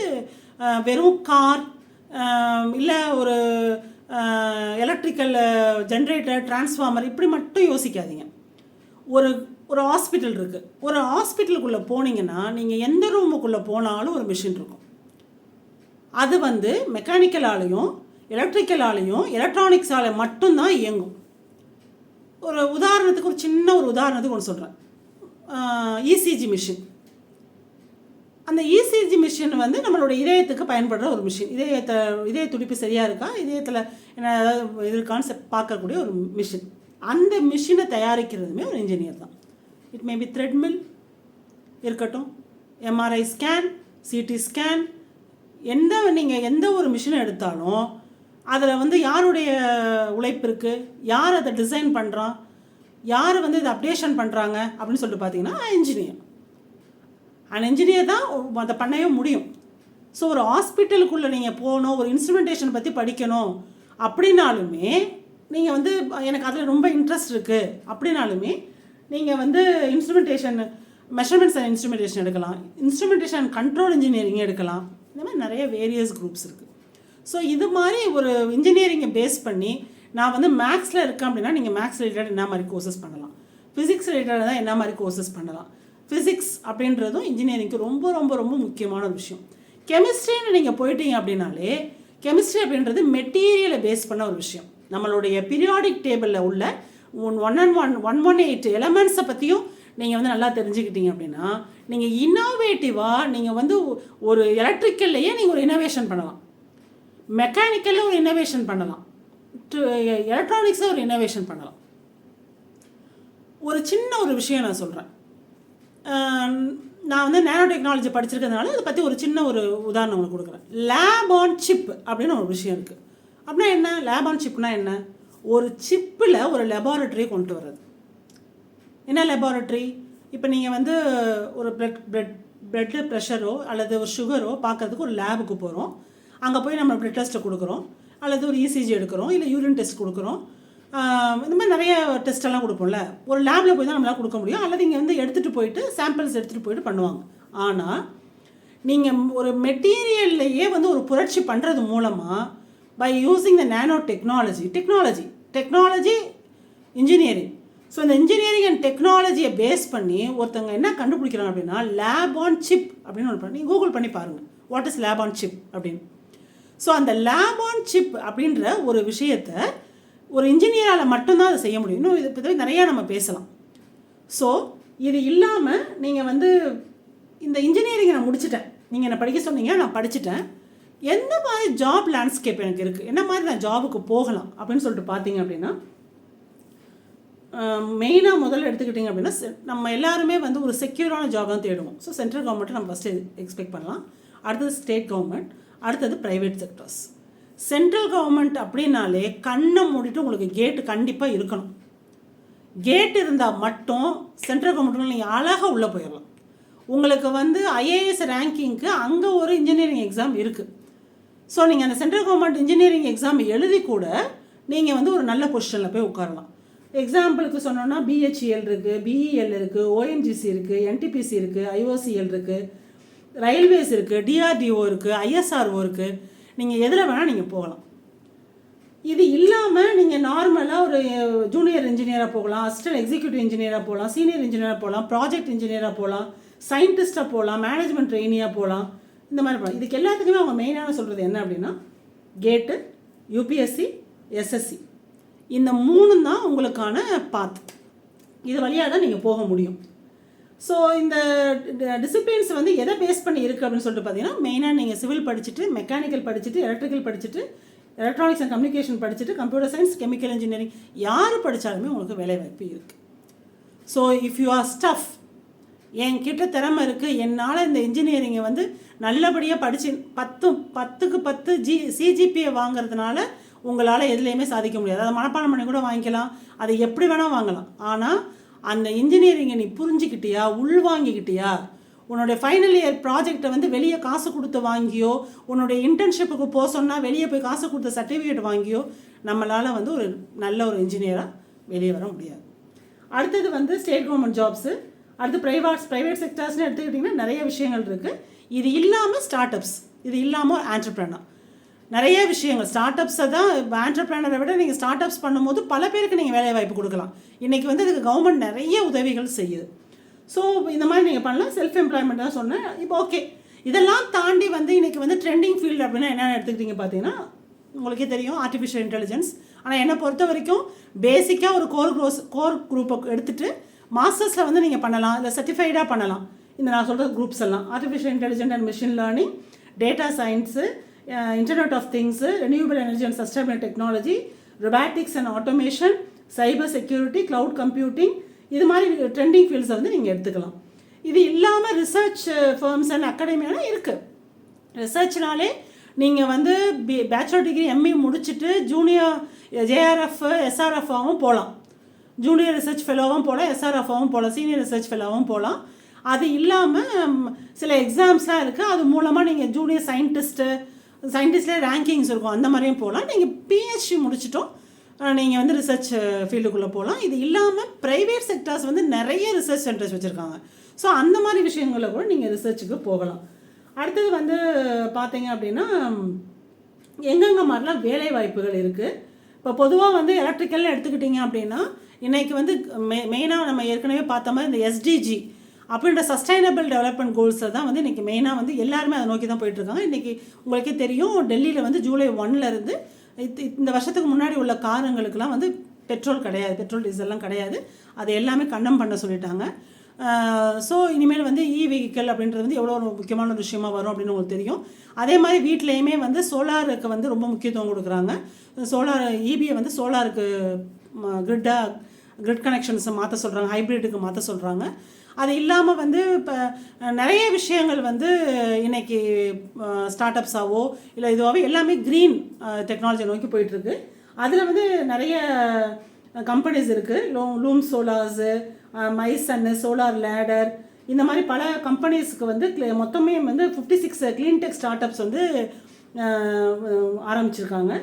வெறும் கார் இல்லை ஒரு எலக்ட்ரிக்கல் ஜென்ரேட்டர், டிரான்ஸ்ஃபார்மர் இப்படி மட்டும் யோசிக்காதீங்க. ஒரு ஹாஸ்பிட்டல் இருக்குது. ஒரு ஹாஸ்பிட்டலுக்குள்ளே போனீங்கன்னா நீங்கள் எந்த ரூமுக்குள்ளே போனாலும் ஒரு மிஷின் இருக்கும். அது வந்து மெக்கானிக்கலாலையும் எலக்ட்ரிக்கலாலையும் எலக்ட்ரானிக்ஸால் மட்டும்தான் இயங்கும். ஒரு உதாரணத்துக்கு ஒரு உதாரணத்துக்கு ஒன்று சொல்கிறேன். ECG machine. அந்த இசிஜி மிஷின் வந்து நம்மளோட இதயத்துக்கு பயன்படுற ஒரு மிஷின். இதய துடிப்பு சரியாக இருக்கா, இதயத்தில் என்ன ஏதாவது இது இருக்கான்னு பார்க்கக்கூடிய ஒரு மிஷின். அந்த மிஷினை தயாரிக்கிறதுமே ஒரு இன்ஜினியர் தான். இட் மே பி த்ரெட்மில் இருக்கட்டும், எம்ஆர்ஐ ஸ்கேன், சிடி ஸ்கேன், நீங்கள் எந்த ஒரு மிஷினை எடுத்தாலும் அதில் வந்து யாருடைய உழைப்பு இருக்குது, யார் அதை டிசைன் பண்ணுறான், யார் வந்து இதை அப்டேஷன் பண்ணுறாங்க அப்படின்னு சொல்லிட்டு பார்த்தீங்கன்னா இன்ஜினியர். இன்ஜினியர் தான் அதை பண்ணவே முடியும். ஸோ ஒரு ஹாஸ்பிட்டலுக்குள்ளே நீங்கள் போகணும், ஒரு இன்ஸ்ட்ருமெண்டேஷன் பற்றி படிக்கணும் அப்படின்னாலுமே, நீங்கள் வந்து எனக்கு அதில் ரொம்ப இன்ட்ரெஸ்ட் இருக்குது அப்படின்னாலுமே நீங்கள் வந்து இன்ஸ்ட்ருமெண்டேஷன், மெஷர்மெண்ட்ஸ் அண்ட் இன்ஸ்ட்ருமெண்டேஷன் எடுக்கலாம். இன்ஸ்ட்ருமெண்டேஷன் அண்ட் கண்ட்ரோல் இன்ஜினியரிங் எடுக்கலாம். இந்த மாதிரி நிறைய வேரியஸ் குரூப்ஸ் இருக்குது. ஸோ இது மாதிரி ஒரு இன்ஜினியரிங்கை பேஸ் பண்ணி நான் வந்து மேக்ஸில் இருக்கேன் அப்படின்னா நீங்கள் மேக்ஸ் ரிலேட்டட் என்ன மாதிரி கோர்சஸ் பண்ணலாம், ஃபிசிக்ஸ் ரிலேட்டடாக தான் என்ன மாதிரி கோர்சஸ் பண்ணலாம். ஃபிசிக்ஸ் அப்படின்றதும் இன்ஜினியரிங்க்கு ரொம்ப ரொம்ப ரொம்ப முக்கியமான ஒரு விஷயம். கெமிஸ்ட்ரின்னு நீங்கள் போயிட்டீங்க அப்படின்னாலே, கெமிஸ்ட்ரி அப்படின்றது மெட்டீரியலை பேஸ் பண்ண ஒரு விஷயம். நம்மளுடைய பீரியாடிக் டேபிளில் உள்ள 118 எலமெண்ட்ஸை பற்றியும் நீங்கள் வந்து நல்லா தெரிஞ்சுக்கிட்டீங்க அப்படின்னா நீங்கள் இன்னோவேட்டிவாக நீங்கள் வந்து ஒரு எலக்ட்ரிக்கல்லையே நீங்கள் ஒரு இன்னோவேஷன் பண்ணலாம், மெக்கானிக்கலில் ஒரு இன்னோவேஷன் பண்ணலாம், எலக்ட்ரானிக்ஸில் ஒரு இன்னோவேஷன் பண்ணலாம். ஒரு சின்ன ஒரு விஷயம் நான் சொல்கிறேன். நான் வந்து நேனோ டெக்னாலஜி படிச்சிருக்கிறதுனால அதை பற்றி ஒரு சின்ன ஒரு உதாரணம் உங்களுக்கு கொடுக்குறேன். லேப் ஆன் சிப் அப்படின்னு ஒரு விஷயம் இருக்குது. அப்படின்னா என்ன? லேப் ஆன் சிப்னா என்ன? ஒரு சிப்பில் ஒரு லெபார்ட்டரி கொண்டு வர்றது. என்ன லெபார்ட்டரி? இப்போ நீங்கள் வந்து ஒரு பிளட் ப்ரெஷரோ அல்லது ஒரு சுகரோ பார்க்கறதுக்கு ஒரு லேபுக்கு போகிறோம். அங்கே போய் நம்ம பிளட் டெஸ்ட்டை கொடுக்குறோம், அல்லது ஒரு இசிஜி எடுக்கிறோம், இல்லை யூரின் டெஸ்ட் கொடுக்குறோம். இந்த மாதிரி நிறைய டெஸ்ட்டெல்லாம் கொடுப்போம்ல. ஒரு லேபில் போய் தான் நம்மளால் கொடுக்க முடியும், அல்லது இங்கே வந்து எடுத்துகிட்டு போயிட்டு சாம்பிள்ஸ் எடுத்துகிட்டு போயிட்டு பண்ணுவாங்க. ஆனால் நீங்கள் ஒரு மெட்டீரியல்லையே வந்து ஒரு புரட்சி பண்ணுறது மூலமாக by using the nano technology engineering. So இந்த இன்ஜினியரிங் அண்ட் டெக்னாலஜியை பேஸ் பண்ணி ஒருத்தவங்க என்ன கண்டுபிடிக்கிறாங்க அப்படின்னா லேப் ஆன் சிப் அப்படின்னு ஒன்று பண்ணி கூகுள் பண்ணி பாருங்கள், what is lab on chip அப்படின்னு. ஸோ அந்த லேப் ஆன் சிப் அப்படின்ற ஒரு விஷயத்தை ஒரு இன்ஜினியரால் மட்டும்தான் அதை செய்ய முடியும். இன்னும் இதை பற்றி நிறையா நம்ம பேசலாம். ஸோ இது இல்லாமல் நீங்கள் வந்து இந்த இன்ஜினியரிங்கை நான் முடிச்சிட்டேன், நீங்கள் என்னை படிக்க சொன்னீங்க, நான் படிச்சுட்டேன், எந்த மாதிரி ஜாப் லேண்ட்ஸ்கேப் எனக்கு இருக்குது, என்ன மாதிரி நான் ஜாபுக்கு போகலாம் அப்படின்னு சொல்லிட்டு பார்த்தீங்க அப்படின்னா, மெயினாக முதல்ல எடுத்துக்கிட்டிங்க அப்படின்னா நம்ம எல்லாருமே வந்து ஒரு செக்யூரான ஜாப் தான் தேடுவோம். ஸோ சென்ட்ரல் கவர்மெண்ட்டை நம்ம ஃபஸ்ட்டு எக்ஸ்பெக்ட் பண்ணலாம், அடுத்தது ஸ்டேட் கவர்மெண்ட், அடுத்தது ப்ரைவேட் செக்டர்ஸ். சென்ட்ரல் கவர்மெண்ட் அப்படின்னாலே கண்ணை மூடிட்டு உங்களுக்கு கேட்டு கண்டிப்பாக இருக்கணும். கேட் இருந்தால் மட்டும் சென்ட்ரல் கவர்மெண்ட்டில் நீங்கள் அழகாக உள்ளே போயிடலாம். உங்களுக்கு வந்து ஐஏஎஸ் ரேங்கிங்க்கு அங்கே ஒரு இன்ஜினியரிங் எக்ஸாம் இருக்குது. ஸோ நீங்கள் அந்த சென்ட்ரல் கவர்மெண்ட் இன்ஜினியரிங் எக்ஸாம் எழுதி கூட நீங்கள் வந்து ஒரு நல்ல பொசிஷனில் போய் உட்காரலாம். எக்ஸாம்பிளுக்கு சொன்னோன்னா பிஹெச்இஎல் இருக்குது, பிஇஎல் இருக்குது, ஓஎன்ஜிசி இருக்குது, என்டிபிசி இருக்குது, ஐஓசிஎல் இருக்குது, ரயில்வேஸ் இருக்குது, டிஆர்டிஓ இருக்குது, ஐஎஸ்ஆர்ஓ இருக்குது. நீங்கள் எதில் வேணால் நீங்கள் போகலாம். இது இல்லாமல் நீங்கள் நார்மலாக ஒரு ஜூனியர் இன்ஜினியராக போகலாம், அசிஸ்டன்ட் எக்ஸிக்யூட்டிவ் இன்ஜினியராக போகலாம், சீனியர் இன்ஜினியராக போகலாம், ப்ராஜெக்ட் இன்ஜினியராக போகலாம், சயின்டிஸ்ட்டாக போகலாம், மேனேஜ்மெண்ட் ட்ரெயினியாக போகலாம், இந்த மாதிரி போகலாம். இதுக்கு எல்லாத்துக்குமே அவங்க மெயினான சொல்கிறது என்ன அப்படின்னா கேட்டு, யூபிஎஸ்சி, எஸ்எஸ்சி, இந்த 3 தான் உங்களுக்கான பாத். இது வழியாக தான் நீங்கள் போக முடியும். ஸோ இந்த டிசிப்ளின்ஸ் வந்து எதை பேஸ் பண்ணி இருக்குது அப்படின்னு சொல்லிட்டு பார்த்தீங்கன்னா மெயினாக நீங்கள் சிவில் படிச்சுட்டு, மெக்கானிக்கல் படிச்சுட்டு, எலக்ட்ரிக்கல் படிச்சுட்டு, எலக்ட்ரானிக்ஸ் அண்ட் கம்யூனிகேஷன் படிச்சுட்டு, கம்ப்யூட்டர் சயின்ஸ், கெமிக்கல் இன்ஜினியரிங் யார் படித்தாலுமே உங்களுக்கு வேலைவாய்ப்பு இருக்குது. So if you are stuff, என்கிட்ட திறமை இருக்குது, என்னால் இந்த இன்ஜினியரிங்கை வந்து நல்லபடியாக படித்து 10க்கு 10 சிஜிபிஏ வாங்கிறதுனால உங்களால் எதுலேயுமே சாதிக்க முடியாது. அதை மனப்பாடம் பண்ணி கூட வாங்கிக்கலாம், அதை எப்படி வேணால் வாங்கலாம். ஆனால் அந்த இன்ஜினியரிங்கை நீ புரிஞ்சுக்கிட்டியா, உள்வாங்கிக்கிட்டியா, உன்னுடைய ஃபைனல் இயர் ப்ராஜெக்டை வந்து வெளியே காசு கொடுத்து வாங்கியோ, உன்னுடைய இன்டர்ன்ஷிப்புக்கு போக சொன்னால் வெளியே போய் காசு கொடுத்த சர்டிஃபிகேட் வாங்கியோ நம்மளால் வந்து ஒரு நல்ல ஒரு இன்ஜினியராக வெளியே வர முடியாது. அடுத்தது வந்து ஸ்டேட் கவர்மெண்ட் ஜாப்ஸு, அடுத்து ப்ரைவேட் செக்டர்ஸ்னு எடுத்துக்கிட்டிங்கன்னா நிறைய விஷயங்கள் இருக்குது. இது இல்லாமல் ஸ்டார்ட் அப்ஸ், இது இல்லாமல் ஆண்டர்ப்ரனர், நிறைய விஷயங்கள். ஸ்டார்ட் அப்ஸை தான் ஆண்டர்ப்ரனரை விட நீங்கள் ஸ்டார்ட் அப்ஸ் பண்ணும்போது பல பேருக்கு நீங்கள் வேலை வாய்ப்பு கொடுக்கலாம். இன்றைக்கி வந்து இதுக்கு கவர்மெண்ட் நிறைய உதவிகள் செய்யுது. ஸோ இந்த மாதிரி நீங்கள் பண்ணலாம். செல்ஃப் எம்ப்ளாய்மெண்ட் தான் சொன்னேன். இப்போ ஓகே, இதெல்லாம் தாண்டி வந்து இன்றைக்கி வந்து ட்ரெண்டிங் ஃபீல்டு அப்படின்னா என்னென்ன எடுத்துக்கிட்டிங்க பார்த்தீங்கன்னா உங்களுக்கே தெரியும் ஆர்டிஃபிஷியல் இன்டெலிஜென்ஸ். ஆனால் என்னை பொறுத்த வரைக்கும் பேசிக்காக ஒரு கோர் குரூப்பை எடுத்துகிட்டு மாஸ்டர்ஸில் வந்து நீங்கள் பண்ணலாம், இல்லை சர்டிஃபைடாக பண்ணலாம். இந்த நான் சொல்கிற குரூப்ஸ் எல்லாம் artificial intelligence and machine learning, data science, internet of things, renewable energy and sustainable technology, robotics and automation, cyber security, cloud computing, இது மாதிரி ட்ரெண்டிங் ஃபீல்ட்ஸை வந்து நீங்கள் எடுத்துக்கலாம். இது இல்லாமல் ரிசர்ச் ஃபர்ம்ஸ் அண்ட் அகாடமியான இருக்குது. ரிசர்ச்னாலே நீங்கள் வந்து பேச்சுலர் டிகிரி எம்ஏ முடிச்சுட்டு ஜூனியர் ஜேஆர்எஃப் எஸ்ஆர்எஃபாகவும் போகலாம், ஜூனியர் ரிசர்ச் ஃபெலோவும் போகலாம், எஸ்ஆர்எஃபாகவும் போகலாம், சீனியர் ரிசர்ச் ஃபெலோவும் போகலாம். அது இல்லாமல் சில எக்ஸாம்ஸ்லாம் இருக்குது, அது மூலமாக நீங்கள் ஜூனியர் சயின்டிஸ்ட்லேயே ரேங்கிங்ஸ் இருக்கும், அந்த மாதிரியும் போகலாம். நீங்கள் பிஹெச்டி முடிச்சிட்டோம், நீங்கள் வந்து ரிசர்ச் ஃபீல்டுக்குள்ளே போகலாம். இது இல்லாமல் ப்ரைவேட் செக்டர்ஸ் வந்து நிறைய ரிசர்ச் சென்டர்ஸ் வச்சுருக்காங்க. ஸோ அந்த மாதிரி விஷயங்களில் கூட நீங்கள் ரிசர்ச்சுக்கு போகலாம். அடுத்தது வந்து பார்த்தீங்க அப்படின்னா எங்கெங்கே மாதிரிலாம் வேலை வாய்ப்புகள் இருக்குது. இப்போ பொதுவாக வந்து எலக்ட்ரிக்கல்னு எடுத்துக்கிட்டிங்க அப்படின்னா இன்றைக்கி வந்து மெயினாக நம்ம ஏற்கனவே பார்த்த மாதிரி இந்த எஸ்டிஜி அப்படின்ற சஸ்டைனபிள் டெவலப்மெண்ட் கோல்ஸை தான் வந்து இன்றைக்கி மெயினாக வந்து எல்லாருமே அதை நோக்கி தான் போயிட்டுருக்காங்க. இன்றைக்கி உங்களுக்கே தெரியும் டெல்லியில் வந்து ஜூலை 1 இந்த வருஷத்துக்கு முன்னாடி உள்ள காருங்களுக்கெல்லாம் வந்து பெட்ரோல் கிடையாது, பெட்ரோல் டீசல்லாம் கிடையாது, அது எல்லாமே கண்டம் பண்ண சொல்லிட்டாங்க. ஸோ இனிமேல் வந்து வெஹிக்கிள் அப்படின்றது வந்து எவ்வளோ ஒரு முக்கியமான ஒரு விஷயமா வரும் அப்படின்னு உங்களுக்கு தெரியும். அதே மாதிரி வீட்லேயுமே வந்து சோலாருக்கு வந்து ரொம்ப முக்கியத்துவம் கொடுக்குறாங்க. சோலார் இபியை வந்து சோலாருக்கு கிரிட் கனெக்ஷன்ஸை மாற்ற சொல்கிறாங்க, ஹைப்ரிட்டுக்கு மாற்ற சொல்கிறாங்க. அது இல்லாமல் வந்து இப்போ நிறைய விஷயங்கள் வந்து இன்றைக்கி ஸ்டார்ட் அப்ஸாவோ இல்லை இதுவாகவோ எல்லாமே க்ரீன் டெக்னாலஜியை நோக்கி போயிட்டுருக்கு. அதில் வந்து நிறைய கம்பெனிஸ் இருக்குது. லூம் சோலார்ஸு, மைசன்னு, சோலார் லேடர், இந்த மாதிரி பல கம்பெனிஸ்க்கு வந்து மொத்தமே வந்து 56 க்ளீன் டெக் ஸ்டார்ட் அப்ஸ் வந்து ஆரம்பிச்சிருக்காங்க.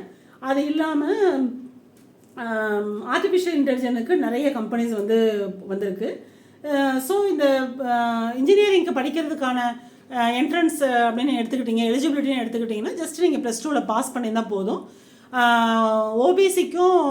அது இல்லாமல் ஆர்டிஃபிஷியல் இன்டெலிஜென்ஸுக்கு நிறைய கம்பெனிஸ் வந்து வந்திருக்கு. ஸோ இந்த இன்ஜினியரிங்க்கு படிக்கிறதுக்கான என்ட்ரன்ஸ் அப்படின்னு எடுத்துக்கிட்டிங்க, எலிஜிபிலிட்டின்னு எடுத்துக்கிட்டிங்கன்னா ஜஸ்ட் நீங்கள் +2ல் பாஸ் பண்ணியிருந்தால் போதும். ஓபிசிக்கும்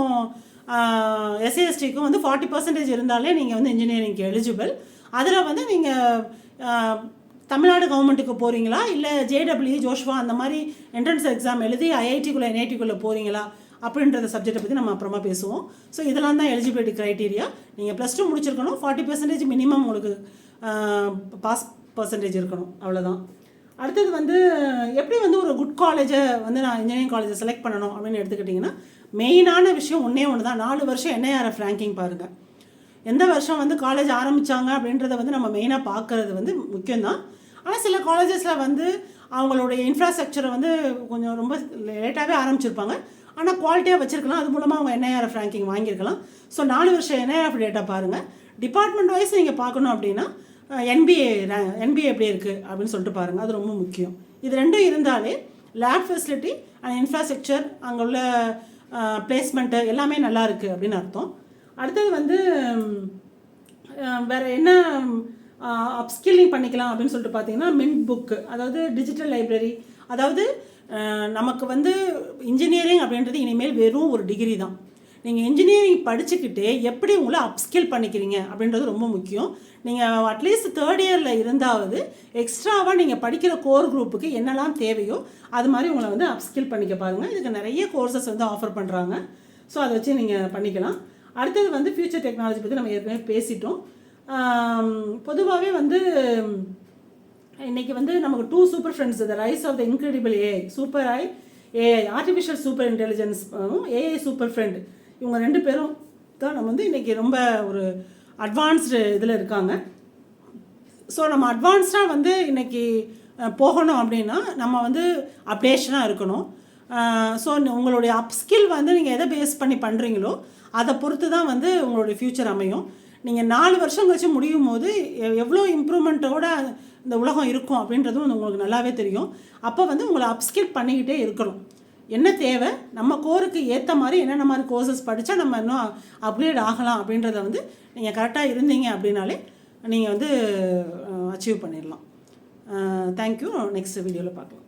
எஸ்சிஎஸ்டிக்கும் வந்து 40% இருந்தாலே நீங்கள் வந்து இன்ஜினியரிங்க்கு எலிஜிபிள். அதில் வந்து நீங்கள் தமிழ்நாடு கவர்மெண்ட்டுக்கு போகிறீங்களா, இல்லை ஜேடபிள்யூ, ஜோஷ்வா அந்த மாதிரி என்ட்ரன்ஸ் எக்ஸாம் எழுதி ஐஐடிக்குள்ளே என்ஐடிக்குள்ளே போகிறீங்களா அப்படின்றத சப்ஜெக்டை பற்றி நம்ம அப்புறமா பேசுவோம். ஸோ இதெல்லாம் தான் எலிஜிபிலிட்டி க்ரைட்டீரியா. நீங்கள் +2 முடிச்சிருக்கணும், 40% மினிமம் உங்களுக்கு பாஸ் பர்சன்டேஜ் இருக்கணும், அவ்வளோதான். அடுத்தது வந்து எப்படி வந்து ஒரு குட் காலேஜை வந்து நான் இன்ஜினியரிங் காலேஜை செலக்ட் பண்ணணும் அப்படின்னு எடுத்துக்கிட்டிங்கன்னா மெயினான விஷயம் ஒன்று தான். 4 வருஷம் NIRF ரேங்கிங் பாருங்கள். எந்த வருஷம் வந்து காலேஜ் ஆரம்பித்தாங்க அப்படின்றத வந்து நம்ம மெயினாக பார்க்குறது வந்து முக்கியம்தான். ஆனால் சில காலேஜஸில் வந்து அவங்களுடைய இன்ஃப்ராஸ்ட்ரக்சரை வந்து கொஞ்சம் ரொம்ப லேட்டாகவே ஆரம்பிச்சிருப்பாங்க, ஆனால் குவாலிட்டியாக வச்சுருக்கலாம். அது மூலமாக அவங்க NIRF ரேங்கிங் வாங்கியிருக்கலாம். ஸோ 4 வருஷம் NIRF டேட்டா பாருங்கள். டிபார்ட்மெண்ட் வைஸ் நீங்கள் பார்க்கணும் அப்படின்னா NBA எப்படி இருக்குது அப்படின்னு சொல்லிட்டு பாருங்கள், அது ரொம்ப முக்கியம். இது ரெண்டும் இருந்தாலே லேப் ஃபெசிலிட்டி அண்ட் இன்ஃப்ராஸ்ட்ரக்சர், அங்கே உள்ள பிளேஸ்மெண்ட்டு எல்லாமே நல்லா இருக்குது அப்படின்னு அர்த்தம். அடுத்தது வந்து வேறு என்ன அப்ஸ்கில்லிங் பண்ணிக்கலாம் அப்படின்னு சொல்லிட்டு பார்த்தீங்கன்னா மின்ட் புக்கு, அதாவது டிஜிட்டல் லைப்ரரி. அதாவது நமக்கு வந்து இன்ஜினியரிங் அப்படின்றது இனிமேல் வெறும் ஒரு டிகிரி தான். நீங்கள் இன்ஜினியரிங் படிச்சுக்கிட்டு எப்படி உங்களை அப்ஸ்கில் பண்ணிக்கிறீங்க அப்படின்றது ரொம்ப முக்கியம். நீங்கள் அட்லீஸ்ட் 3rd இயரில் இருந்தாவது எக்ஸ்ட்ராவாக நீங்கள் படிக்கிற கோர் குரூப்புக்கு என்னெல்லாம் தேவையோ அது மாதிரி உங்களை வந்து அப்ஸ்கில் பண்ணிக்க பாருங்கள். இதுக்கு நிறைய கோர்சஸ் வந்து ஆஃபர் பண்ணுறாங்க. ஸோ அதை வச்சு நீங்கள் பண்ணிக்கலாம். அடுத்தது வந்து ஃபியூச்சர் டெக்னாலஜி பற்றி நம்ம ஏற்கனவே பேசிட்டோம். பொதுவாகவே வந்து இன்றைக்கி வந்து நமக்கு 2 super friends, the rise of the incredible AI, super AI, artificial super intelligence, AI super friend, இவங்க 2 பேரும் தான் நம்ம வந்து இன்றைக்கி ரொம்ப ஒரு அட்வான்ஸ்டு இதில் இருக்காங்க. ஸோ நம்ம அட்வான்ஸ்டாக வந்து இன்றைக்கி போகணும் அப்படின்னா நம்ம வந்து அப்டேஷனாக இருக்கணும். ஸோ உங்களுடைய அப்ஸ்கில் வந்து நீங்கள் எதை பேஸ் பண்ணி பண்ணுறீங்களோ அதை பொறுத்து தான் வந்து உங்களுடைய ஃப்யூச்சர் அமையும். நீங்கள் 4 வருஷம் கழிச்சு முடியும் போது எவ்வளோ இம்ப்ரூவ்மெண்ட்டோட இந்த உலகம் இருக்கும் அப்படின்றதும் உங்களுக்கு நல்லாவே தெரியும். அப்போ வந்து உங்களை அப்ஸ்கில் பண்ணிக்கிட்டே இருக்கணும். என்ன தேவை, நம்ம கோருக்கு ஏற்ற மாதிரி என்னென்ன மாதிரி கோர்சஸ் படித்தா நம்ம இன்னும் அப்கிரேட் ஆகலாம் அப்படின்றத வந்து நீங்கள் கரெக்டாக இருந்தீங்க அப்படின்னாலே நீங்கள் வந்து அச்சீவ் பண்ணிடலாம். தேங்க்யூ. நெக்ஸ்ட் வீடியோவில் பார்க்கலாம்.